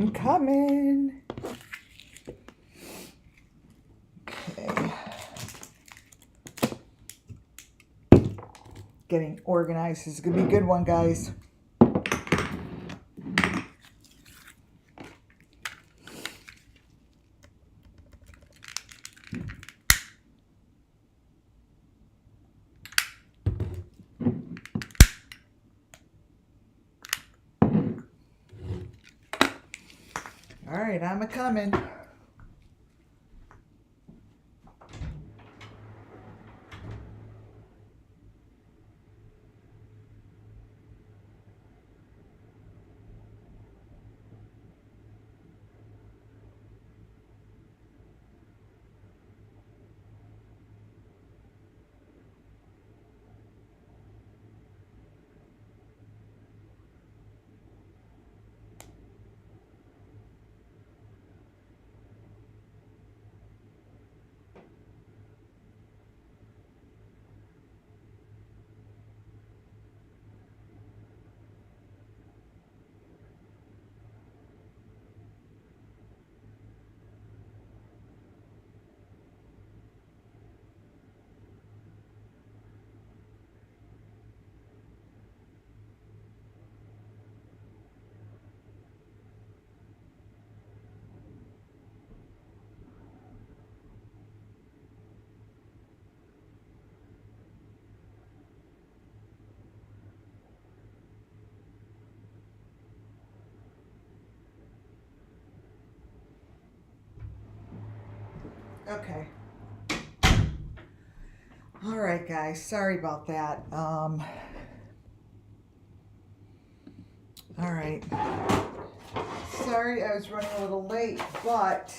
I'm coming. Okay. Getting organized. This is going to be a good one, guys. All right, I'm a coming. Okay. All right, guys. Sorry about that. All right. Sorry, I was running a little late, but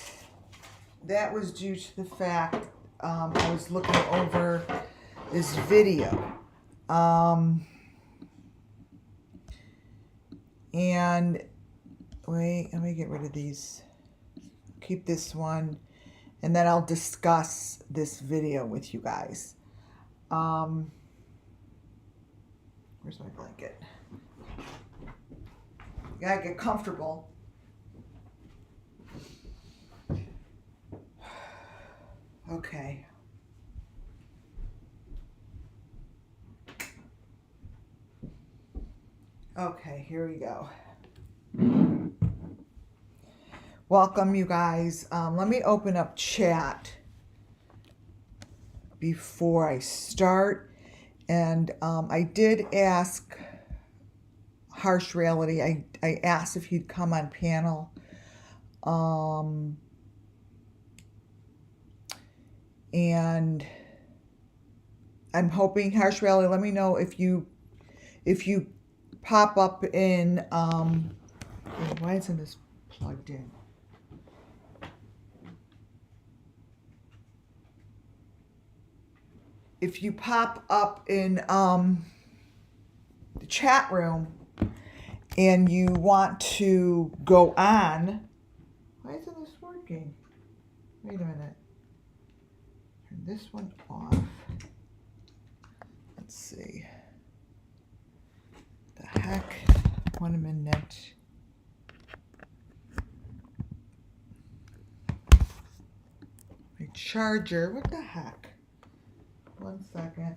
that was due to the fact I was looking over this video. And wait, let me get rid of these. Keep this one, and then I'll discuss this video with you guys. Where's my blanket? You gotta get comfortable. Okay. Okay, here we go. Welcome, you guys. Let me open up chat before I start. And I did ask Harsh Reality, I asked if he'd come on panel. And I'm hoping, Harsh Reality, let me know if you pop up in, why isn't this plugged in? If you pop up in the chat room and you want to go on, why isn't this working? Wait a minute. Turn this one off. Let's see. The heck? 1 minute. My charger. What the heck? 1 second.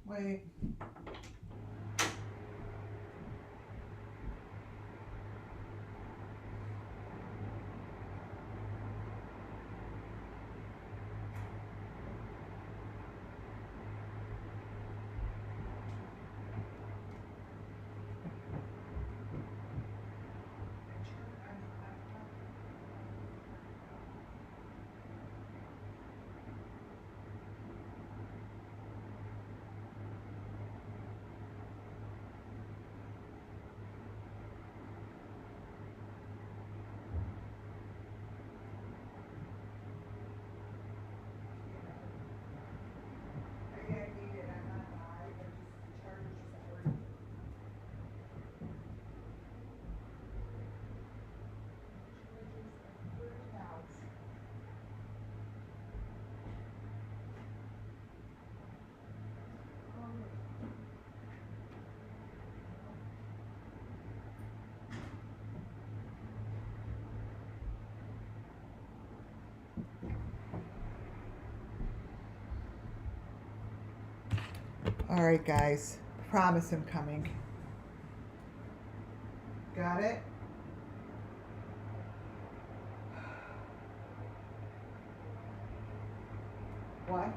Wait. All right, guys. Promise I'm coming. Got it? What?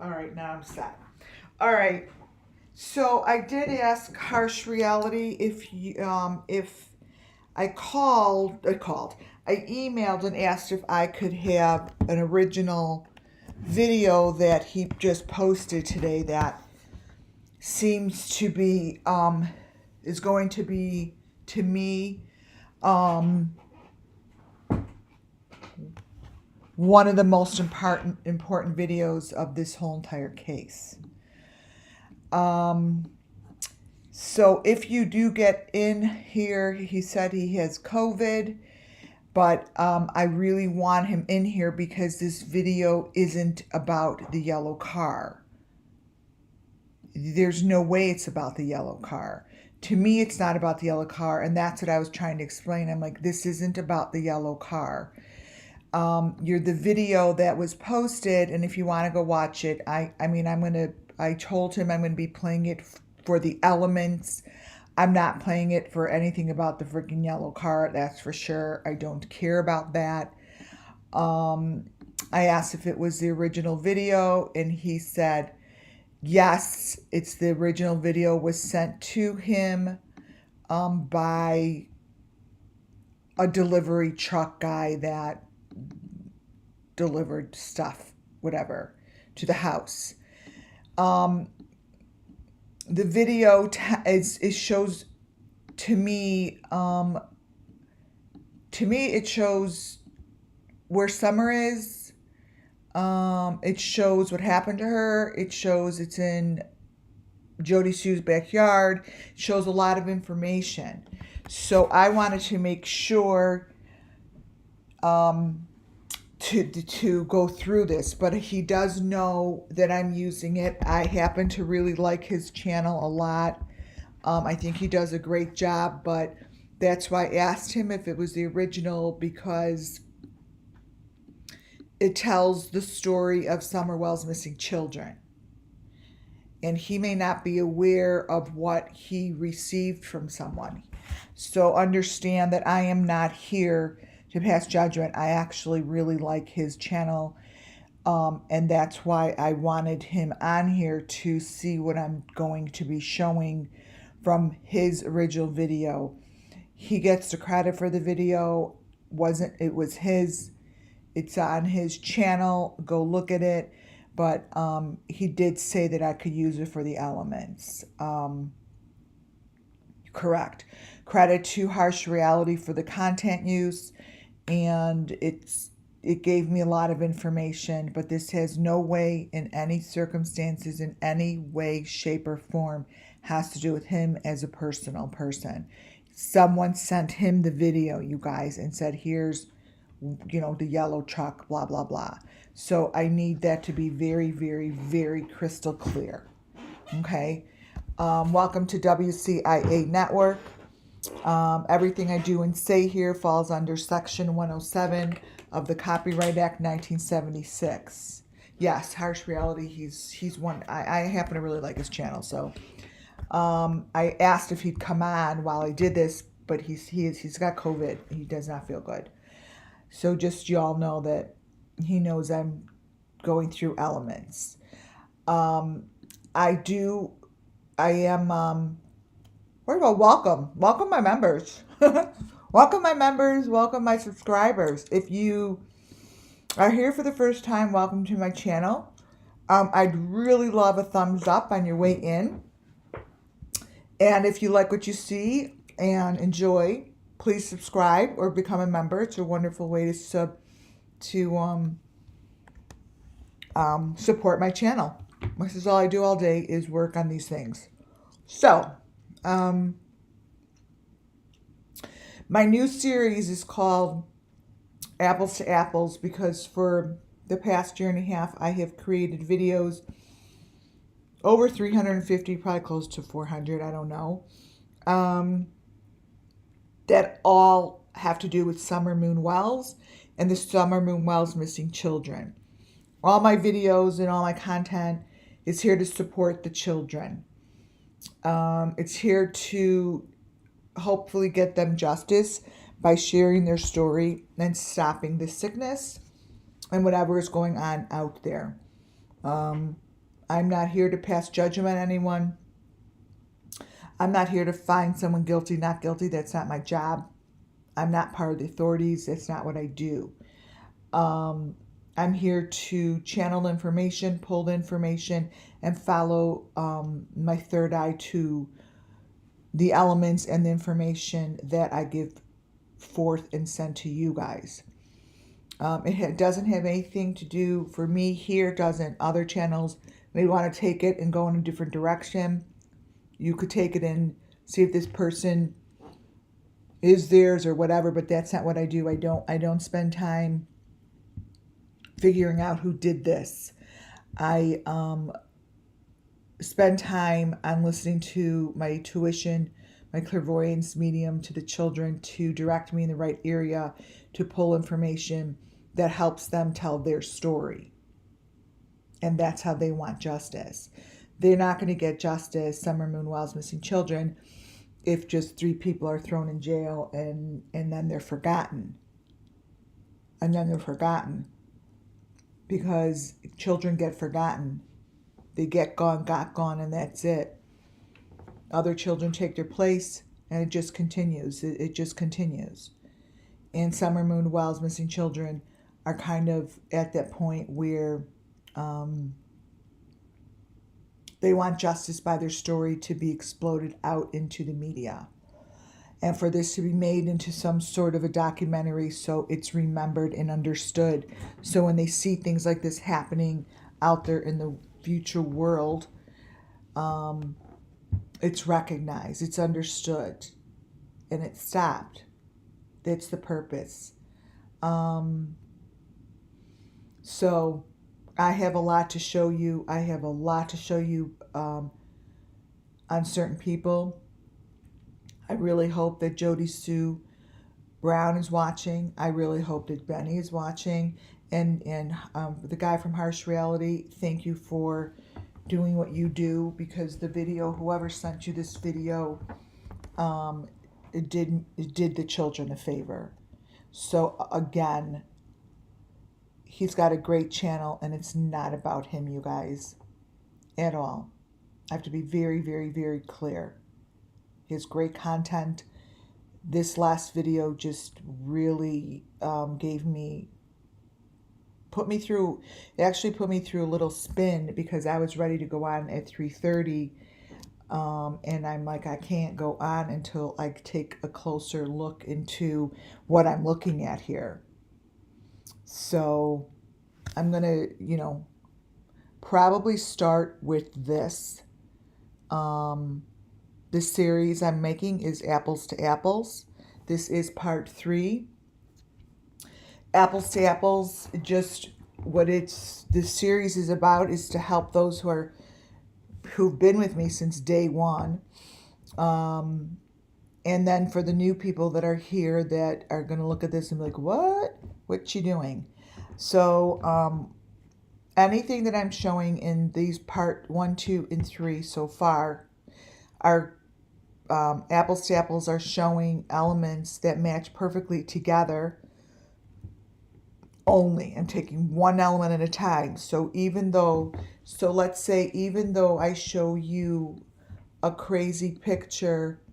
All right, now I'm set. All right. So I did ask Harsh Reality if I emailed and asked if I could have an original video that he just posted today that seems to be is going to be to me one of the most important videos of this whole entire case. So if you do get in here, he said he has COVID, but I really want him in here because this video isn't about the yellow car. There's no way it's about the yellow car. To me, it's not about the yellow car, and that's what I was trying to explain. I'm like, this isn't about the yellow car. You're the video that was posted, and if you want to go watch it, I told him I'm going to be playing it for the elements. I'm not playing it for anything about the freaking yellow car, that's for sure. I don't care about that. I asked if it was the original video, and he said, yes, it's the original video. Was sent to him by a delivery truck guy that delivered stuff, whatever, to the house. The video it shows to me it shows where Summer is. It shows what happened to her. It shows it's in Jody Sue's backyard. It shows a lot of information. So I wanted to make sure to go through this, but he does know that I'm using it. I happen to really like his channel a lot. I think he does a great job, but that's why I asked him if it was the original, because it tells the story of Summer Wells' missing children. And he may not be aware of what he received from someone. So understand that I am not here to pass judgment. I actually really like his channel. And that's why I wanted him on here to see what I'm going to be showing from his original video. He gets the credit for the video. It was his. It's on his channel. Go look at it. But he did say that I could use it for the elements. Correct. Credit to Harsh Reality for the content use. And it gave me a lot of information, but this has no way in any circumstances, in any way, shape, or form, has to do with him as a personal person. Someone sent him the video, you guys, and said, here's, the yellow truck, blah, blah, blah. So I need that to be very, very, very crystal clear. Okay? Welcome to WCIA Network. Everything I do and say here falls under Section 107 of the Copyright Act 1976. Yes, Harsh Reality, he's one. I happen to really like his channel, so I asked if he'd come on while I did this, but he's got COVID. He does not feel good. So just y'all know that he knows I'm going through elements. Welcome my members. Welcome my members, welcome my subscribers. If you are here for the first time, welcome to my channel. I'd really love a thumbs up on your way in. And if you like what you see and enjoy, please subscribe or become a member. It's a wonderful way to support my channel. This is all I do all day is work on these things. So, my new series is called Apples to Apples because for the past year and a half, I have created videos over 350, probably close to 400, I don't know, that all have to do with Summer Moon Wells and the Summer Moon Wells missing children. All my videos and all my content is here to support the children. It's here to hopefully get them justice by sharing their story and stopping the sickness and whatever is going on out there. I'm not here to pass judgment on anyone. I'm not here to find someone guilty, not guilty. That's not my job. I'm not part of the authorities. That's not what I do. I'm here to channel information, pull the information, and follow my third eye to the elements and the information that I give forth and send to you guys. It doesn't have anything to do, for me here, doesn't. Other channels may want to take it and go in a different direction. You could take it and see if this person is theirs or whatever, but that's not what I do. I don't spend time figuring out who did this. I spend time on listening to my tuition, my clairvoyance medium, to the children to direct me in the right area, to pull information that helps them tell their story. And that's how they want justice. They're not going to get justice, Summer Moon Wells missing children, if just 3 people are thrown in jail and then they're forgotten. And then they're forgotten. Because children get forgotten. They get gone, got gone, and that's it. Other children take their place, and it just continues. It just continues. And Summer Moon Wells missing children are kind of at that point where they want justice by their story to be exploded out into the media. And for this to be made into some sort of a documentary so it's remembered and understood. So when they see things like this happening out there in the future world, it's recognized, it's understood, and it's stopped. That's the purpose. So I have a lot to show you. I have a lot to show you on certain people. I really hope that Jody Sue Brown is watching. I really hope that Benny is watching. And the guy from Harsh Reality, thank you for doing what you do, because the video, whoever sent you this video, it did the children a favor. So again, he's got a great channel, and it's not about him, you guys, at all. I have to be very, very, very clear. He has great content. This last video just really put me through a little spin, because I was ready to go on at 3:30, and I'm like, I can't go on until I take a closer look into what I'm looking at here. So I'm gonna, probably start with this. The series I'm making is Apples to Apples. This is part 3. Apples to Apples, just what this series is about is to help those who've been with me since day one. And then for the new people that are here that are going to look at this and be like, what's she doing? So anything that I'm showing in these part 1, 2, and 3 so far are Apples to Apples are showing elements that match perfectly together. Only I'm taking one element at a time. So let's say even though I show you a crazy picture,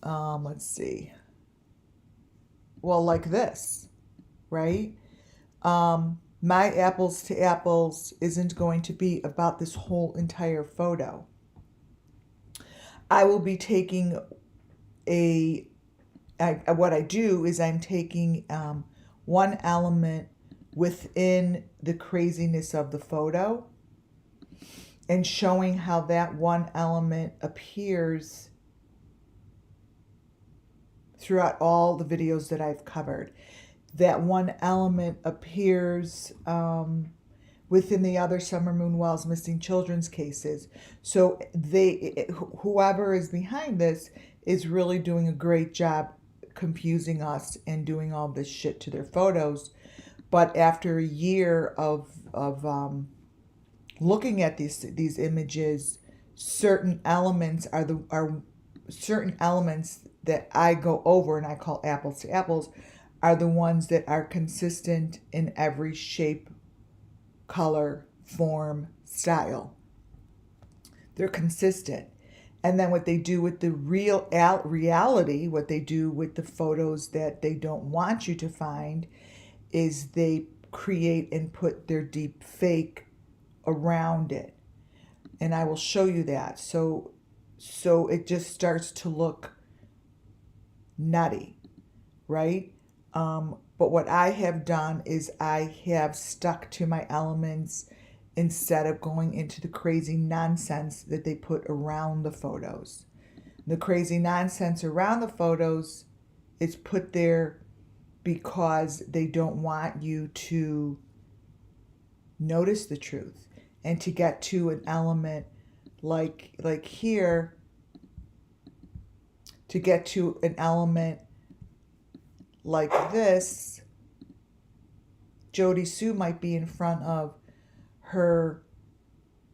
let's see, well, like this, right? My Apples to Apples isn't going to be about this whole entire photo. I will be taking what I do is I'm taking one element within the craziness of the photo and showing how that one element appears throughout all the videos that I've covered. That one element appears within the other Summer Moon Wells missing children's cases. So whoever is behind this is really doing a great job confusing us and doing all this shit to their photos. But after a year of looking at these images, certain elements are certain elements that I go over and I call apples to apples are the ones that are consistent in every shape, color, form, style. They're consistent. And then what they do with the reality, what they do with the photos that they don't want you to find, is they create and put their deep fake around it. And I will show you that. So it just starts to look nutty, right? But what I have done is I have stuck to my elements instead of going into the crazy nonsense that they put around the photos. The crazy nonsense around the photos is put there because they don't want you to notice the truth and to get to an element like here, to get to an element like this. Jody Sue might be in front of her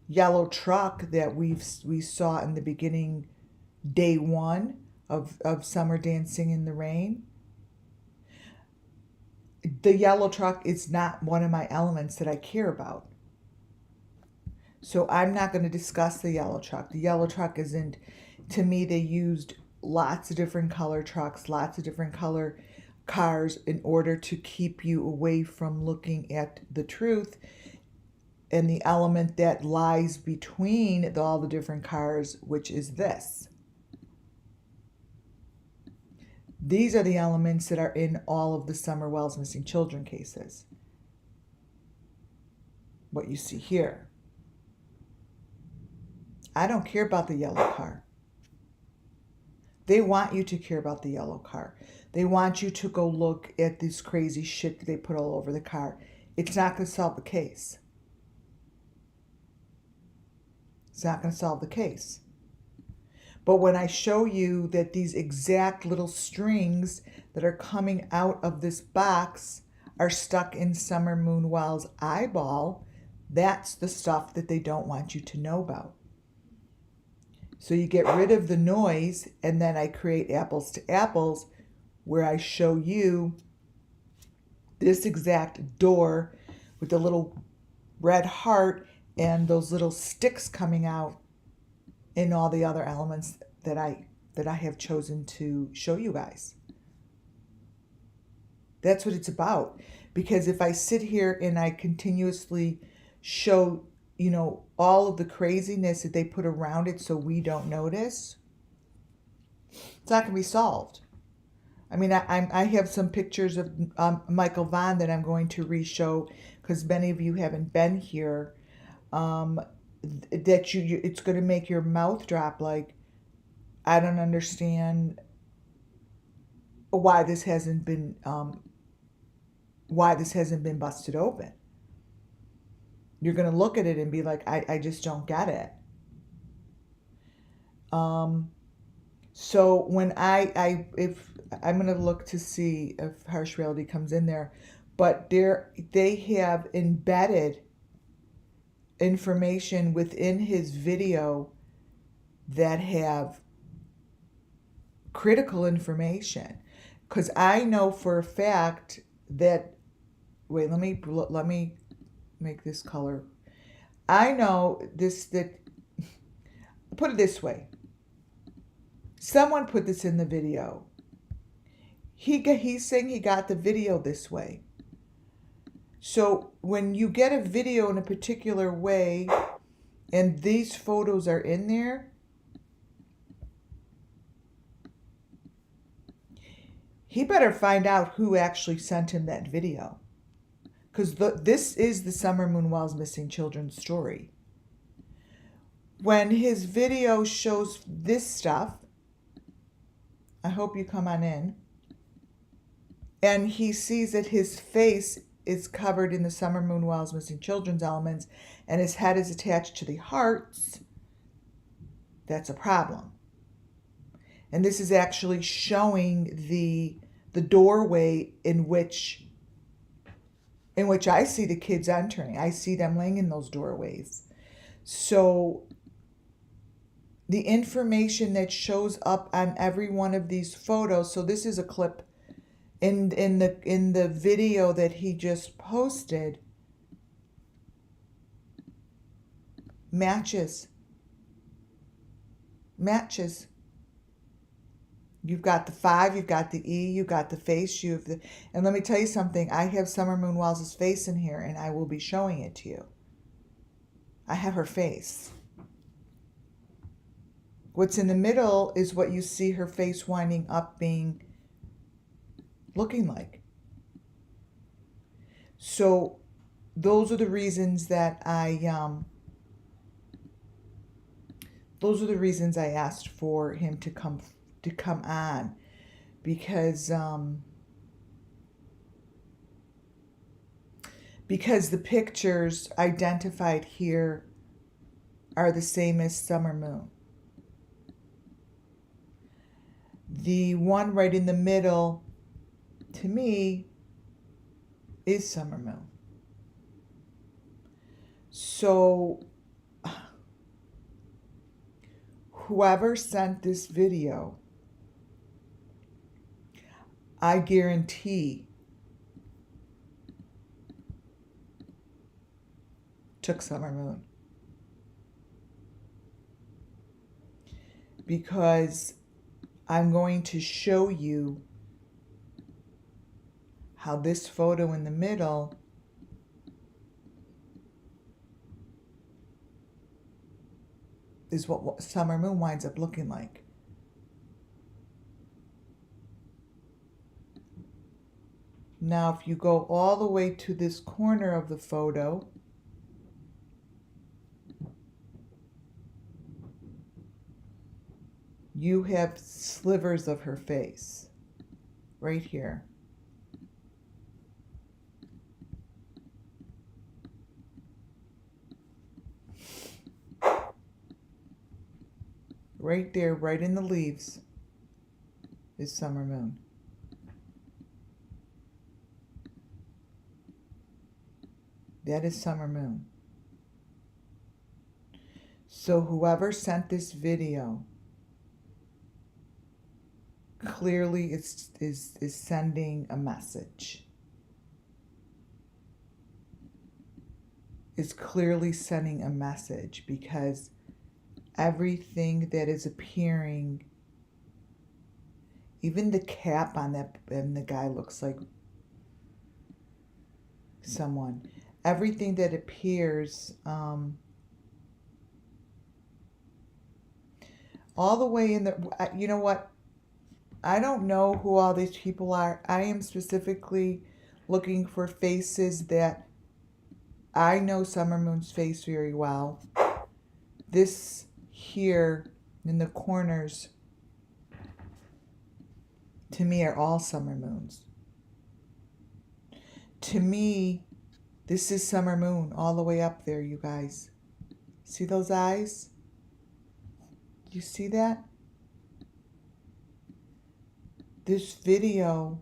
yellow truck that we saw in the beginning, day one of Summer Dancing in the Rain. The yellow truck is not one of my elements that I care about. So I'm not going to discuss the yellow truck. The yellow truck isn't, to me, they used lots of different color trucks, lots of different color cars in order to keep you away from looking at the truth and the element that lies between all the different cars, which is this. These are the elements that are in all of the Summer Wells missing children cases. What you see here. I don't care about the yellow car. They want you to care about the yellow car. They want you to go look at this crazy shit that they put all over the car. It's not going to solve the case. It's not going to solve the case. But when I show you that these exact little strings that are coming out of this box are stuck in Summer Moon Wells' eyeball, that's the stuff that they don't want you to know about. So you get rid of the noise, and then I create apples to apples where I show you this exact door with the little red heart and those little sticks coming out in all the other elements that I have chosen to show you guys. That's what it's about. Because if I sit here and I continuously show, all of the craziness that they put around it so we don't notice, it's not going to be solved. I mean, I have some pictures of Michael Vaughn that I'm going to re-show because many of you haven't been here. That it's going to make your mouth drop like, I don't understand why this hasn't been busted open. You're going to look at it and be like, I just don't get it. So when if I'm going to look to see if Harsh Reality comes in there, but they have embedded information within his video that have critical information. Because I know for a fact that, wait, let me make this color. I know put it this way. Someone put this in the video. He's saying he got the video this way. So when you get a video in a particular way and these photos are in there, he better find out who actually sent him that video. Because this is the Summer Moon Wells missing children story. When his video shows this stuff, I hope you come on in, and he sees that his face is covered in the Summer Moon Wells Missing Children's elements and his head is attached to the hearts, that's a problem. And this is actually showing the doorway in which I see the kids entering. I see them laying in those doorways. So the information that shows up on every one of these photos, so this is a clip in the video that he just posted, matches. You've got the 5, you've got the E, you've got the face, and let me tell you something, I have Summer Moon Wells' face in here and I will be showing it to you. I have her face. What's in the middle is what you see her face winding up looking like. So those are the reasons that I asked for him to come on, because the pictures identified here are the same as Summer Moon. The one right in the middle, to me, is Summer Moon. So whoever sent this video, I guarantee took Summer Moon. Because I'm going to show you how this photo in the middle is what Summer Moon winds up looking like. Now, if you go all the way to this corner of the photo, you have slivers of her face right here. Right there, right in the leaves, is Summer Moon. That is Summer Moon. So whoever sent this video clearly is sending a message. Is clearly sending a message, because everything that is appearing, even the cap on that, and the guy looks like someone. Everything that appears, all the way in the, you know what? I don't know who all these people are. I am specifically looking for faces that I know Summer Moon's face very well. This here in the corners, to me, are all Summer Moons. To me, this is Summer Moon all the way up there, you guys. See those eyes? You see that? This video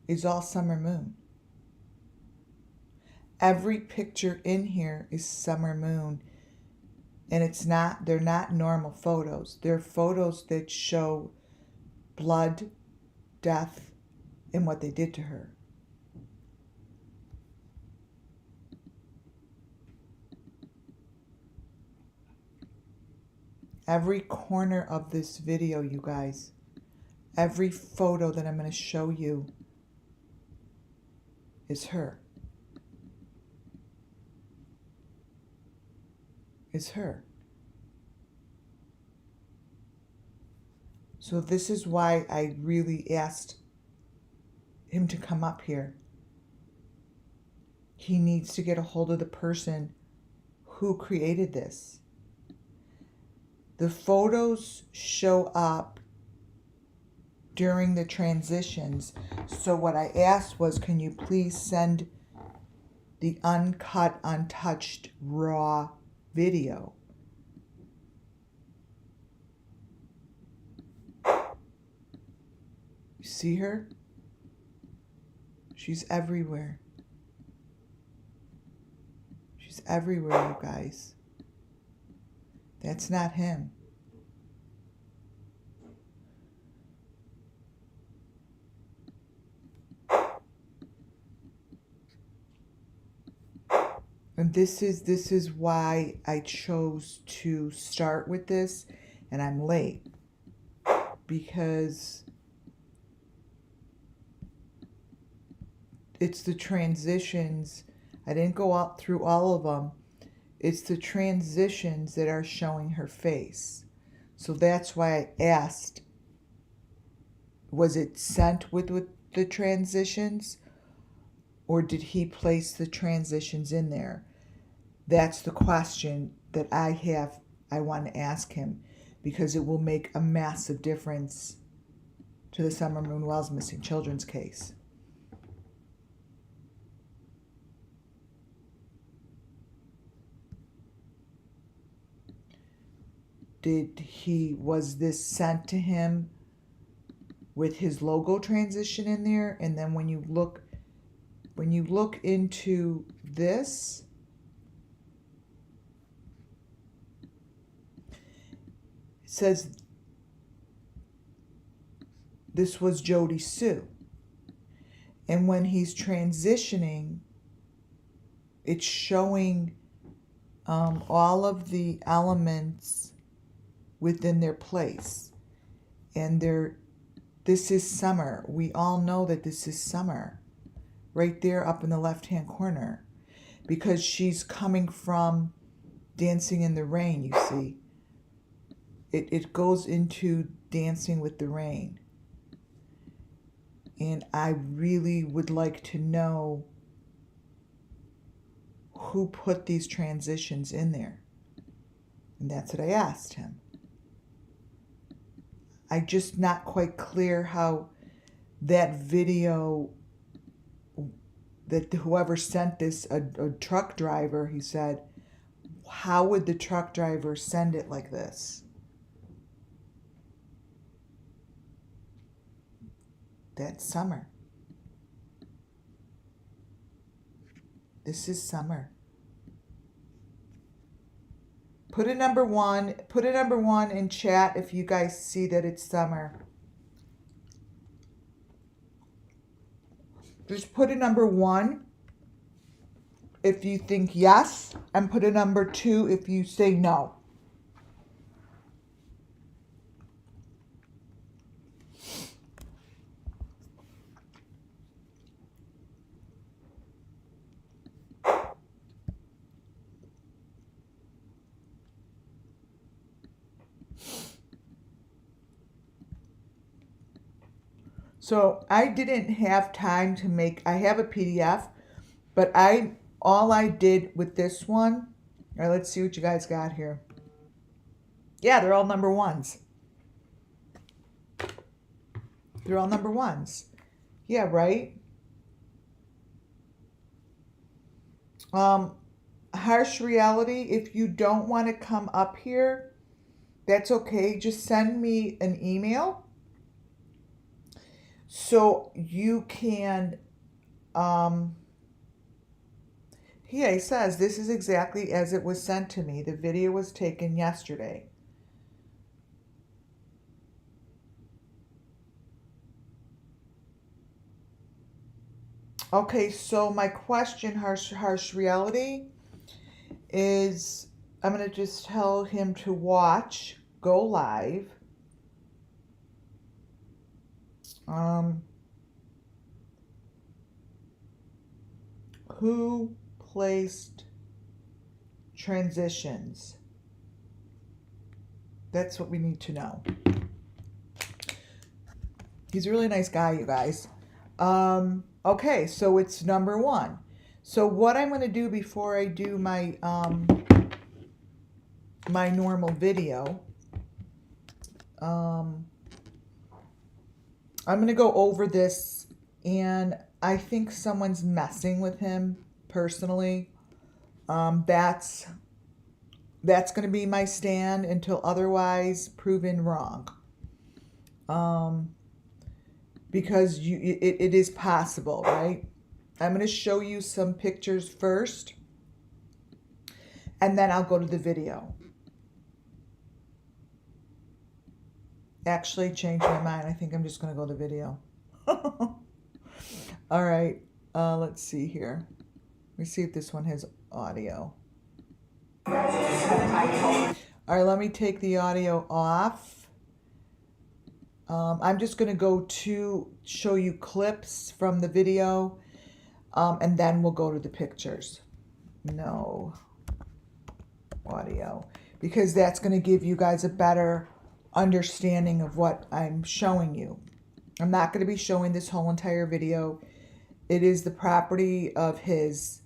is all Summer Moon. Every picture in here is Summer Moon. And they're not normal photos. They're photos that show blood, death, and what they did to her. Every corner of this video, you guys, every photo that I'm going to show you is her. Is her. So this is why I really asked him to come up here. He needs to get a hold of the person who created this. The photos show up during the transitions. So what I asked was, can you please send the uncut, untouched, raw video? You see her? She's everywhere. She's everywhere, you guys. That's not him. And this is why I chose to start with this, and I'm late, because it's the transitions. I didn't go out through all of them. It's the transitions that are showing her face. So that's why I asked, was it sent with the transitions, or did he place the transitions in there? That's the question that I want to ask him, because it will make a massive difference to the Summer Moon Wells missing children's case. Was this sent to him with his logo transition in there? And then when you look into this, it says this was Jody Sue. And when he's transitioning, it's showing all of the elements within their place. And this is Summer. We all know that this is Summer. Right there up in the left-hand corner. Because she's coming from Dancing in the Rain, you see. It goes into Dancing with the Rain. And I really would like to know who put these transitions in there. And that's what I asked him. I'm just not quite clear how that video, that whoever sent this, a truck driver, he said, how would the truck driver send it like this? That's Summer. This is Summer. Put a number one in chat if you guys see that it's Summer. Just put a number 1 if you think yes, and put a number 2 if you say no. So I didn't have time to make, I have a PDF, but all I did with this one, all right, let's see what you guys got here. Yeah, they're all number 1s. They're all number 1s. Yeah, right? Harsh Reality, if you don't want to come up here, that's okay. Just send me an email. So you can, yeah, he says, this is exactly as it was sent to me. The video was taken yesterday. Okay, so my question, Harsh Reality, is I'm going to just tell him to watch, go live. Who placed transitions? That's what we need to know. He's a really nice guy, you guys. Okay, so it's number 1. So what I'm going to do before I do my my normal video, I'm going to go over this, and I think someone's messing with him personally. That's going to be my stand until otherwise proven wrong. Because it is possible, right? I'm going to show you some pictures first, and then I'll go to the video. Actually, changed my mind. I think I'm just going to go to the video. All right. Let's see here. Let me see if this one has audio. All right, let me take the audio off. I'm just going to go to show you clips from the video, and then we'll go to the pictures. No audio, because that's going to give you guys a better understanding of what I'm showing you. I'm not going to be showing this whole entire video. It is the property of his.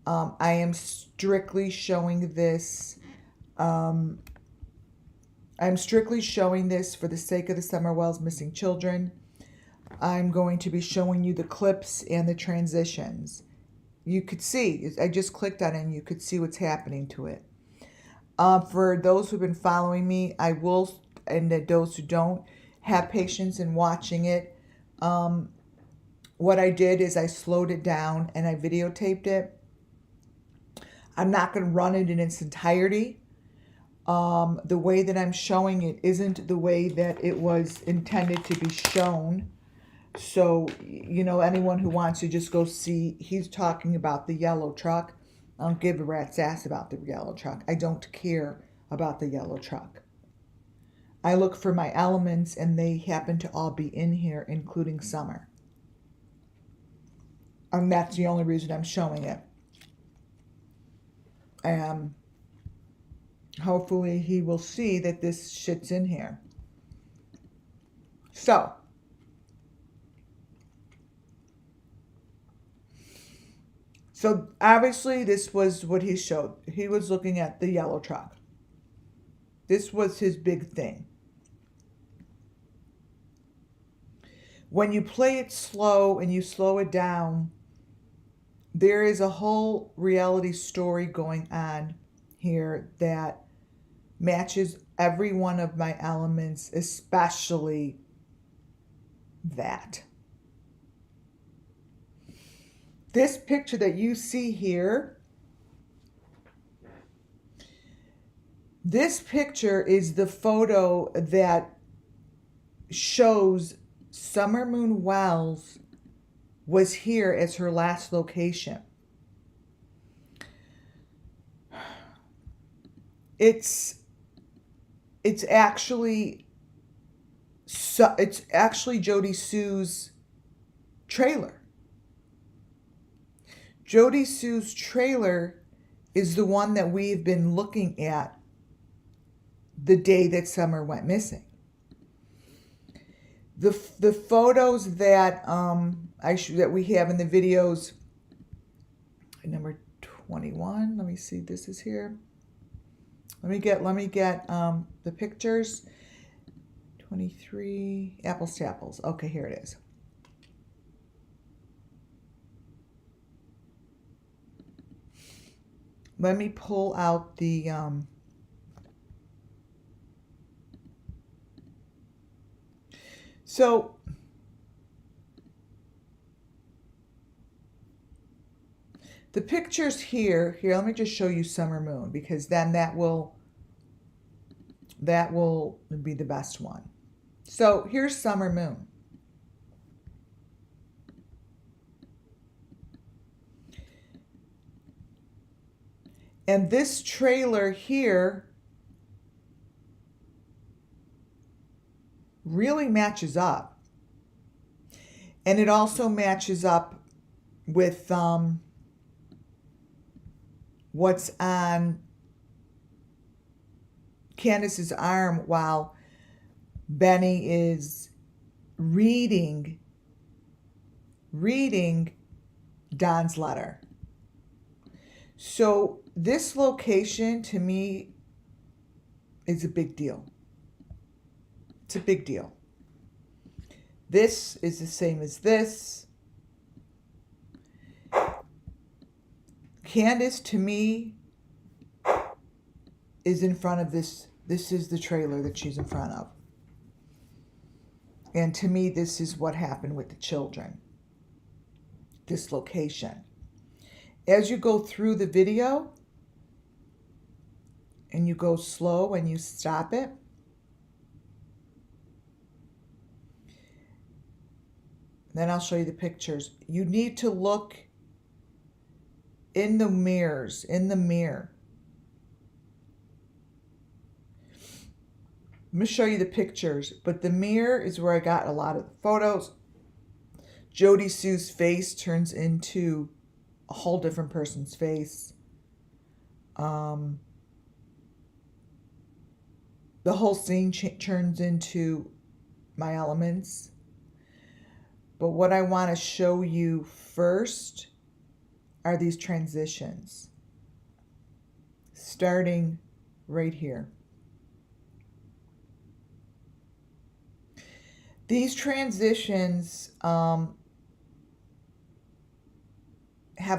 I am strictly showing this. I'm strictly showing this for the sake of the Summerwells Missing Children. I'm going to be showing you the clips and the transitions. You could see, I just clicked on it and you could see what's happening to it. For those who've been following me, I will, and those who don't, have patience in watching it. What I did is I slowed it down and I videotaped it. I'm not going to run it in its entirety. The way that I'm showing it isn't the way that it was intended to be shown. So, you know, anyone who wants to just go see, he's talking about the yellow truck. I don't give a rat's ass about the yellow truck. I don't care about the yellow truck. I look for my elements, and they happen to all be in here, including Summer. And that's the only reason I'm showing it. Hopefully he will see that this shit's in here. So, obviously this was what he showed. He was looking at the yellow truck. This was his big thing. When you play it slow and you slow it down, there is a whole reality story going on here that matches every one of my elements, especially that. This picture that you see here, this picture is the photo that shows Summer Moon Wells was here as her last location. It's actually Jody Sue's trailer. Jody Sue's trailer is the one that we've been looking at the day that Summer went missing. The photos that that we have in the videos, number 21. Let me see. This is here. Let me get the pictures. 23 apples to apples. Okay, here it is. Let me pull out the so the pictures here, let me just show you Summer Moon, because then that will be the best one. So here's Summer Moon. And this trailer here really matches up. And it also matches up with what's on Candace's arm while Benny is reading Don's letter. So this location to me is a big deal. It's a big deal. This is the same as this. Candace, to me, is in front of this. This is the trailer that she's in front of. And to me, this is what happened with the children. This location. As you go through the video, and you go slow and you stop it, then I'll show you the pictures. You need to look in the mirrors, in the mirror. I'm going to show you the pictures, but the mirror is where I got a lot of the photos. Jody Sue's face turns into a whole different person's face. The whole scene turns into my elements. But what I want to show you first are these transitions. Starting right here. These transitions have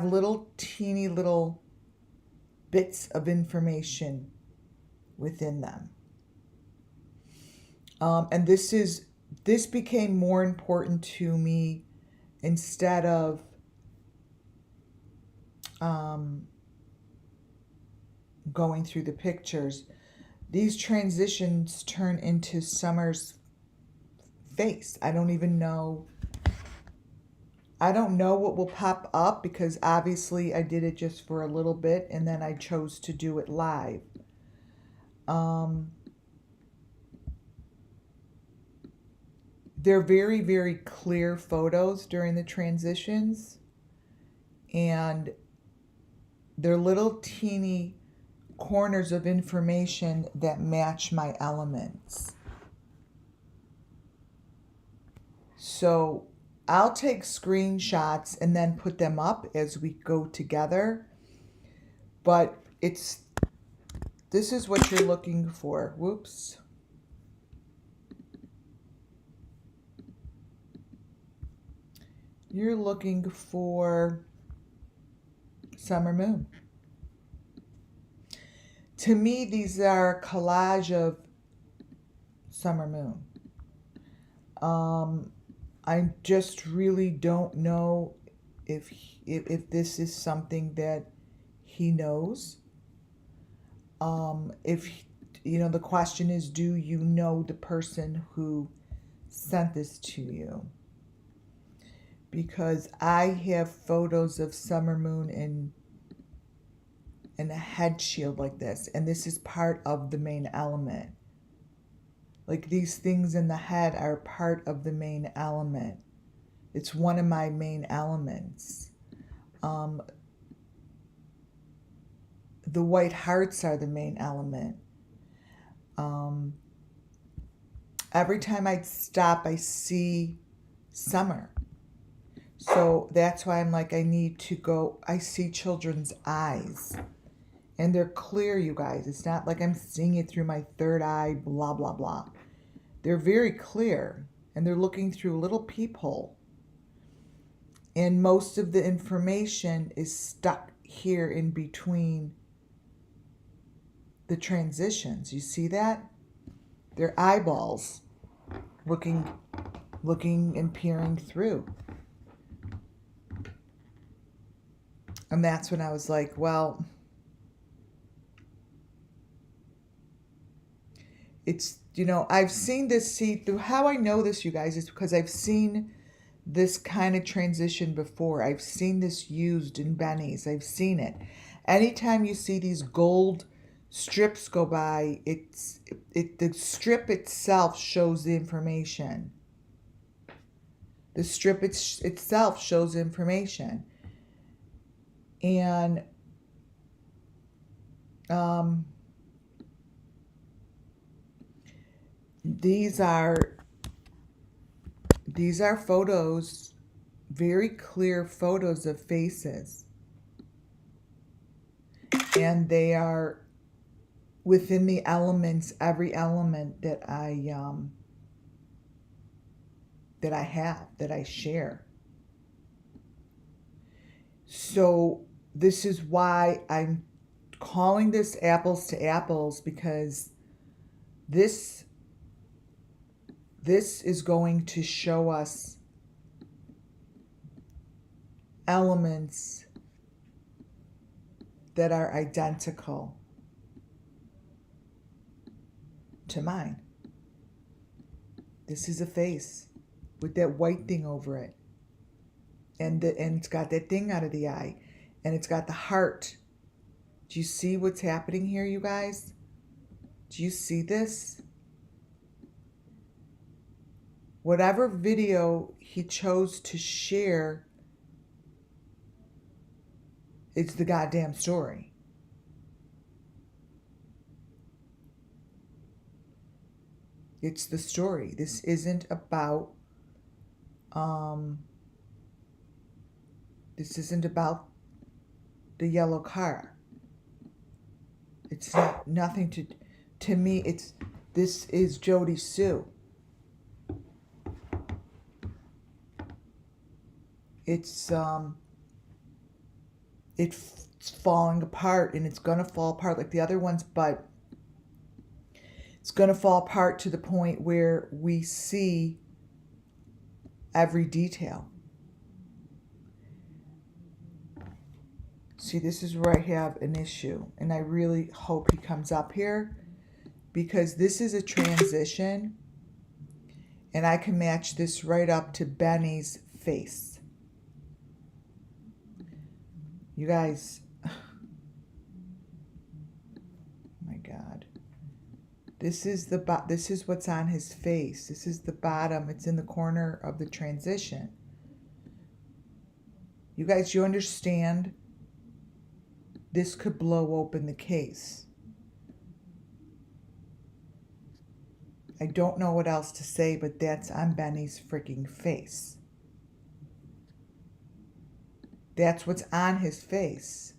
little teeny little bits of information within them. And this became more important to me instead of going through the pictures. These transitions turn into Summer's face. I don't know what will pop up because obviously I did it just for a little bit and then I chose to do it live. They're very, very clear photos during the transitions, and they're little teeny corners of information that match my elements. So I'll take screenshots and then put them up as we go together, but this is what you're looking for. Whoops. You're looking for Summer Moon. To me, these are a collage of Summer Moon. I just really don't know if this is something that he knows. The question is, do you know the person who sent this to you? Because I have photos of Summer Moon in a head shield like this, and this is part of the main element. Like, these things in the head are part of the main element. It's one of my main elements. The white hearts are the main element. Every time I stop, I see Summer. So that's why I'm like, I need to go. I see children's eyes. And they're clear, you guys. It's not like I'm seeing it through my third eye, blah, blah, blah. They're very clear. And they're looking through a little peephole. And most of the information is stuck here in between the transitions. You see that? They're eyeballs looking and peering through. And that's when I was like, well, it's, I've seen this, through how I know this, you guys, is because I've seen this kind of transition before. I've seen this used in Benny's. I've seen it. Anytime you see these gold strips go by, the strip itself shows the information. The strip itself shows information. And these are photos, very clear photos of faces. And they are within the elements, every element that I that I have, that I share. So this is why I'm calling this apples to apples, because this is going to show us elements that are identical to mine. This is a face with that white thing over it. And it's got that thing out of the eye. And it's got the heart. Do you see what's happening here, you guys? Do you see this? Whatever video he chose to share, it's the goddamn story. It's the story. This isn't about the yellow car. It's nothing to me. This is Jody Sue. It's falling apart, and it's gonna fall apart like the other ones, but it's gonna fall apart to the point where we see every detail. See, this is where I have an issue, and I really hope he comes up here, because this is a transition, and I can match this right up to Benny's face. You guys, oh my God. This is what's on his face. This is the bottom. It's in the corner of the transition. You guys, you understand? This could blow open the case. I don't know what else to say, but that's on Benny's freaking face. That's what's on his face.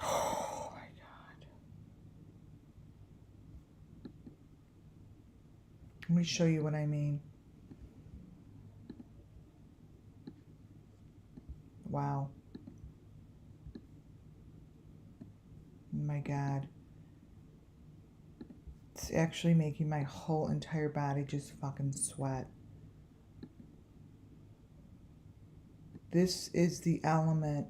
Oh my God. Let me show you what I mean. Wow. My God. It's actually making my whole entire body just fucking sweat. This is the element.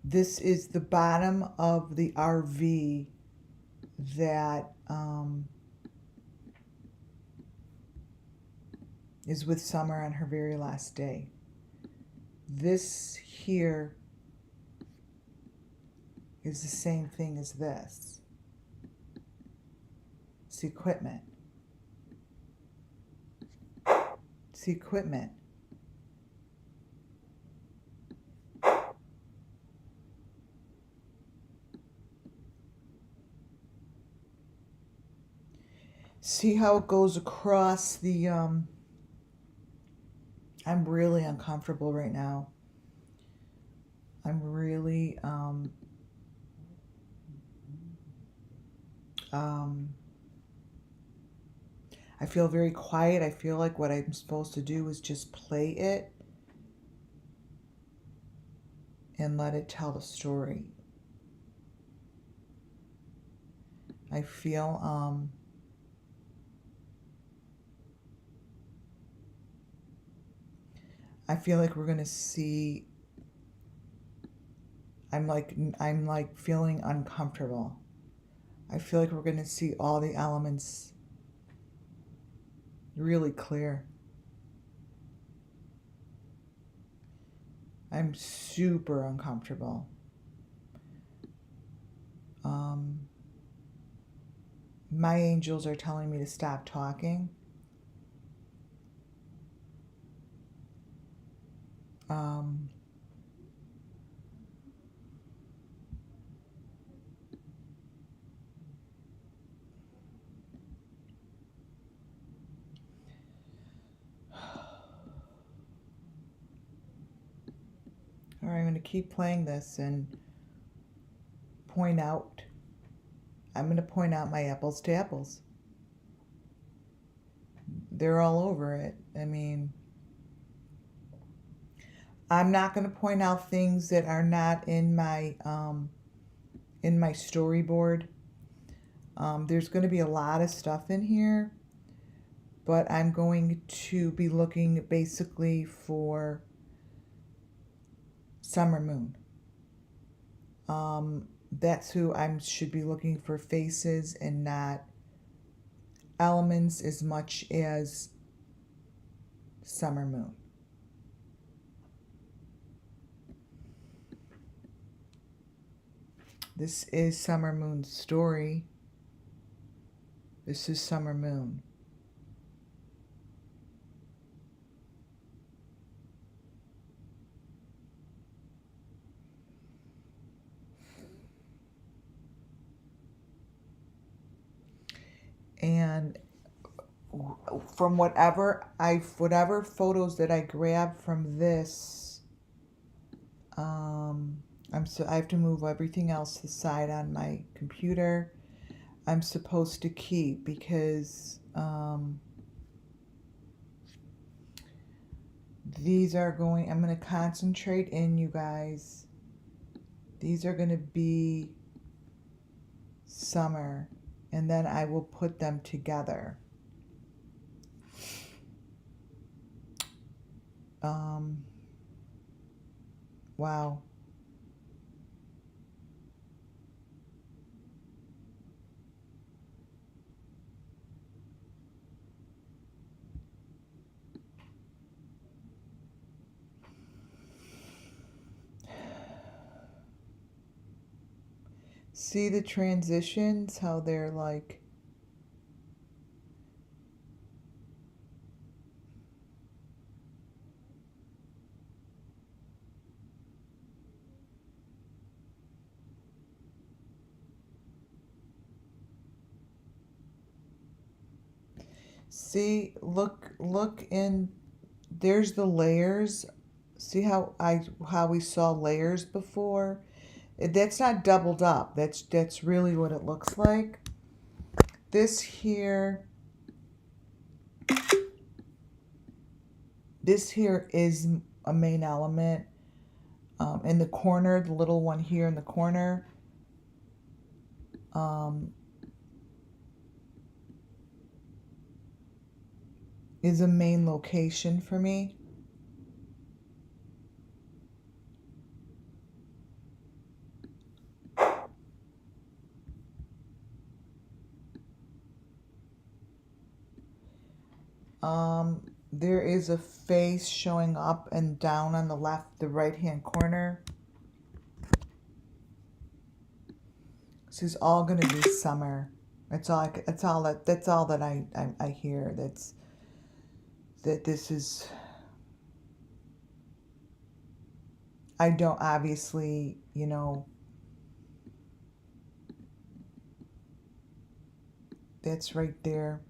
This is the bottom of the RV that is with Summer on her very last day. This here is the same thing as this. It's equipment. It's equipment. See how it goes across the, I'm really uncomfortable right now. I'm really, I feel very quiet. I feel like what I'm supposed to do is just play it and let it tell the story. I feel, like we're gonna see. I'm like feeling uncomfortable. I feel like we're gonna see all the elements really clear. I'm super uncomfortable. My angels are telling me to stop talking. All right, I'm going to keep playing this and point out I'm going to point out my apples to apples. They're all over it. I mean, I'm not going to point out things that are not in my storyboard. There's going to be a lot of stuff in here, but I'm going to be looking basically for Summer Moon. That's who I should be looking for, faces and not elements as much as Summer Moon. This is Summer Moon's story. This is Summer Moon. And from whatever photos that I grabbed from this, I have to move everything else to the side on my computer. I'm supposed to keep because these are going, I'm going to concentrate in, you guys. These are going to be summer, and then I will put them together. Wow. See the transitions, how they're like, see, look in, there's the layers. See how we saw layers before? That's not doubled up. That's really what it looks like. This here is a main element. In the corner, the little one here in the corner, is a main location for me. There is a face showing up and down on the the right hand corner. This is all going to be summer. That's all that I hear. This is, I don't, obviously, you know, that's right there.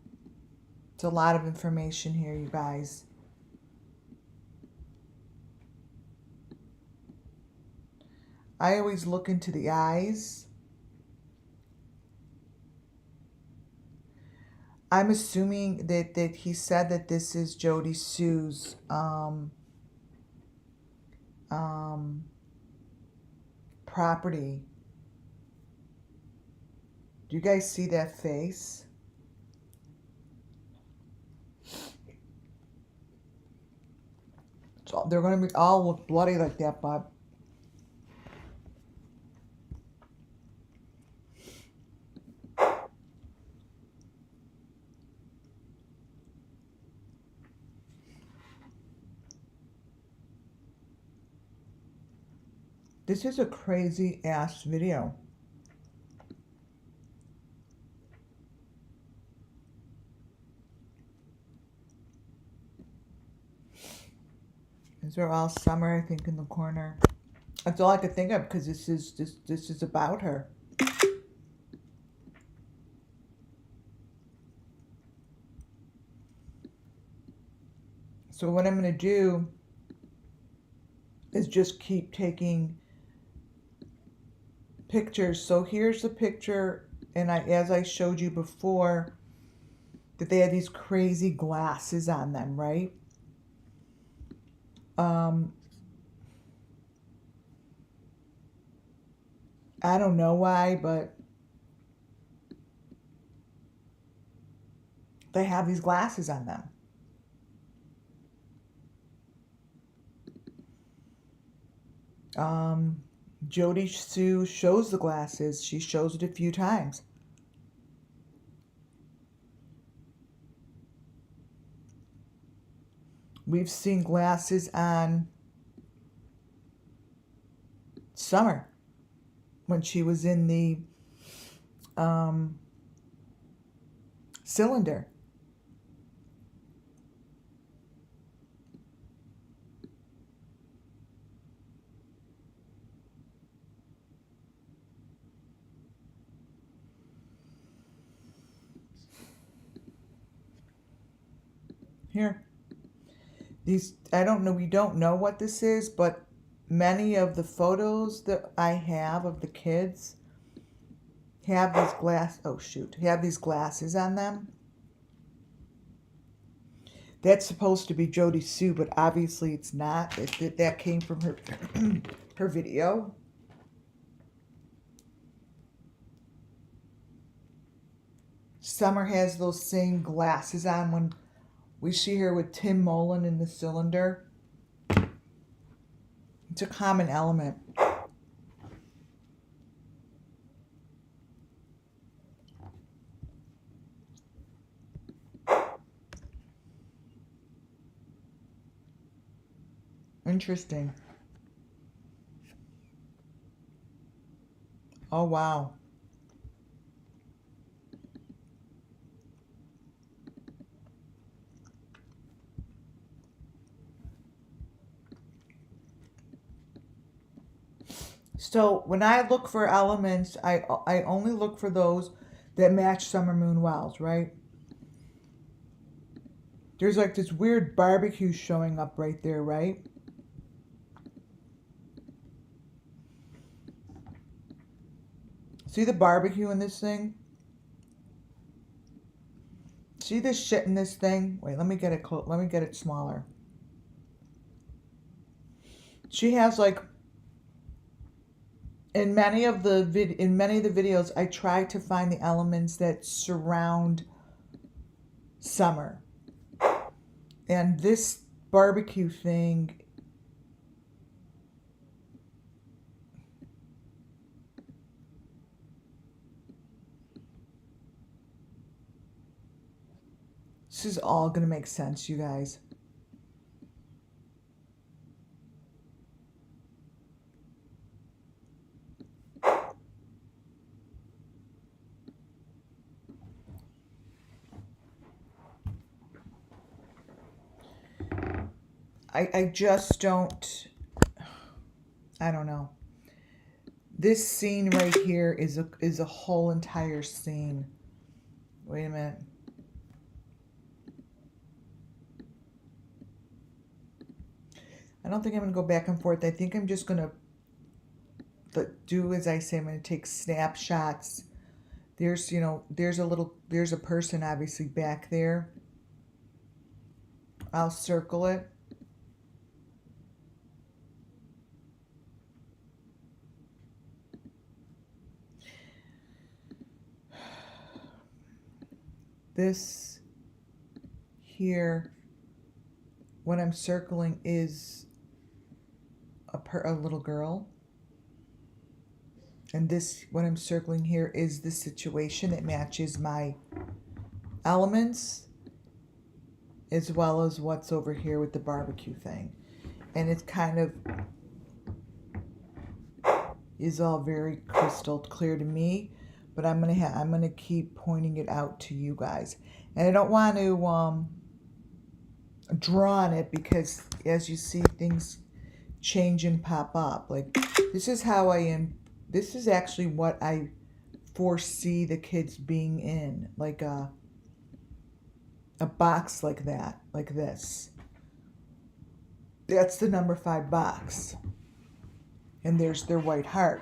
It's a lot of information here, you guys. I always look into the eyes. I'm assuming that he said that this is Jody Sue's property. Do you guys see that face? So they're going to be all look bloody like that, Bob. This is a crazy ass video. These are all summer, I think, in the corner. That's all I could think of because this is about her. So what I'm going to do is just keep taking pictures. So here's the picture And as I showed you before, that they had these crazy glasses on them, right? I don't know why, but they have these glasses on them. Jody Sue shows the glasses. She shows it a few times. We've seen glasses on Summer when she was in the cylinder. Here. These, I don't know, we don't know what this is, but many of the photos that I have of the kids have these glasses on them. That's supposed to be Jody Sue, but obviously it's not. That came from her her video. Summer has those same glasses on when we see her with Tim Mullen in the cylinder. It's a common element. Interesting. Oh, wow. So when I look for elements, I only look for those that match Summer Moon Wells, right? There's like this weird barbecue showing up right there, right? See the barbecue in this thing? See this shit in this thing? Wait, let me get it let me get it smaller. She has like in many of the videos, I try to find the elements that surround Summer. And this barbecue thing, this is all going to make sense, you guys. I just don't, I don't know. This scene right here is a whole entire scene. Wait a minute. I don't think I'm going to go back and forth. I think I'm just going to do as I say. I'm going to take snapshots. There's, there's a person obviously back there. I'll circle it. This here, what I'm circling is a little girl. And this, what I'm circling here is the situation. It matches my elements as well as what's over here with the barbecue thing. And it's kind of is all very crystal clear to me, but I'm gonna keep pointing it out to you guys. And I don't want to draw on it because as you see things change and pop up. Like this is how I am. This is actually what I foresee the kids being in, like a box like that, like this. That's the number 5 box. And there's their white heart.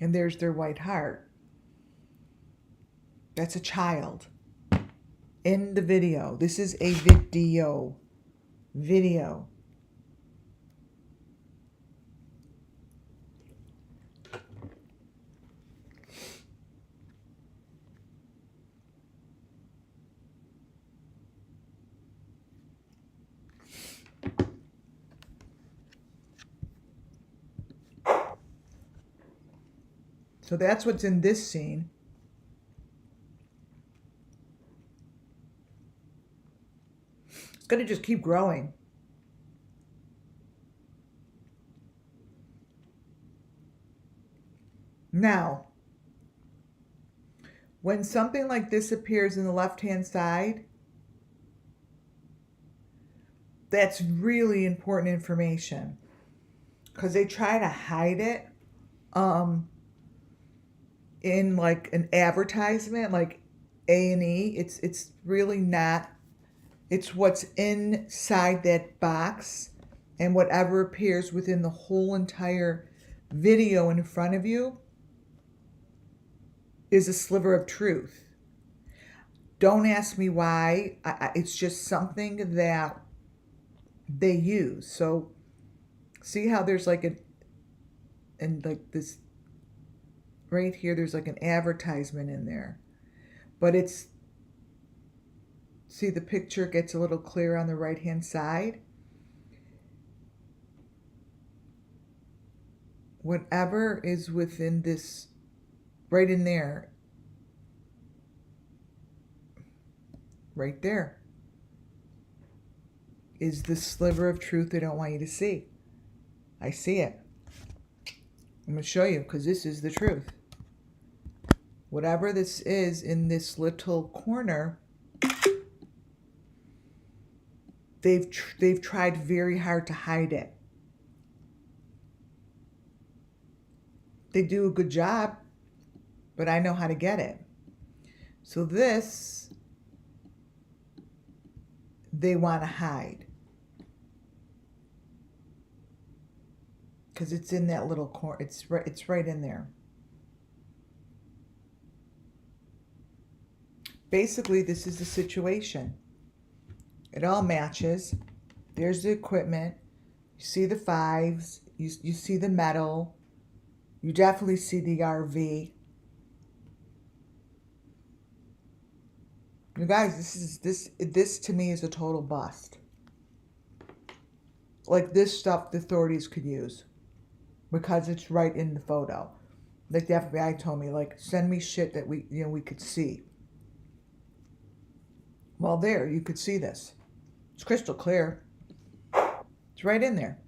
And there's their white heart. That's a child in the video. This is a video. Video. So that's what's in this scene. It's going to just keep growing. Now, when something like this appears in the left-hand side, that's really important information because they try to hide it in like an advertisement, like A&E. It's really not. It's what's inside that box, and whatever appears within the whole entire video in front of you is a sliver of truth. Don't ask me why. It's just something that they use. So see how there's like like this right here, there's like an advertisement in there, but it's, see the picture gets a little clearer on the right hand side. Whatever is within this, right in there, right there, is the sliver of truth they don't want you to see. I see it. I'm going to show you because this is the truth. Whatever this is in this little corner, they've tried very hard to hide it. They do a good job, but I know how to get it. So this, they want to hide. Because it's in that little corner. It's right in there. Basically, this is the situation. It all matches. There's the equipment. You see the fives. You see the metal. You definitely see the RV. You guys, this to me is a total bust. Like this stuff the authorities could use because it's right in the photo. Like the FBI told me, like, send me shit that we could see. Well, there, you could see this. It's crystal clear. It's right in there.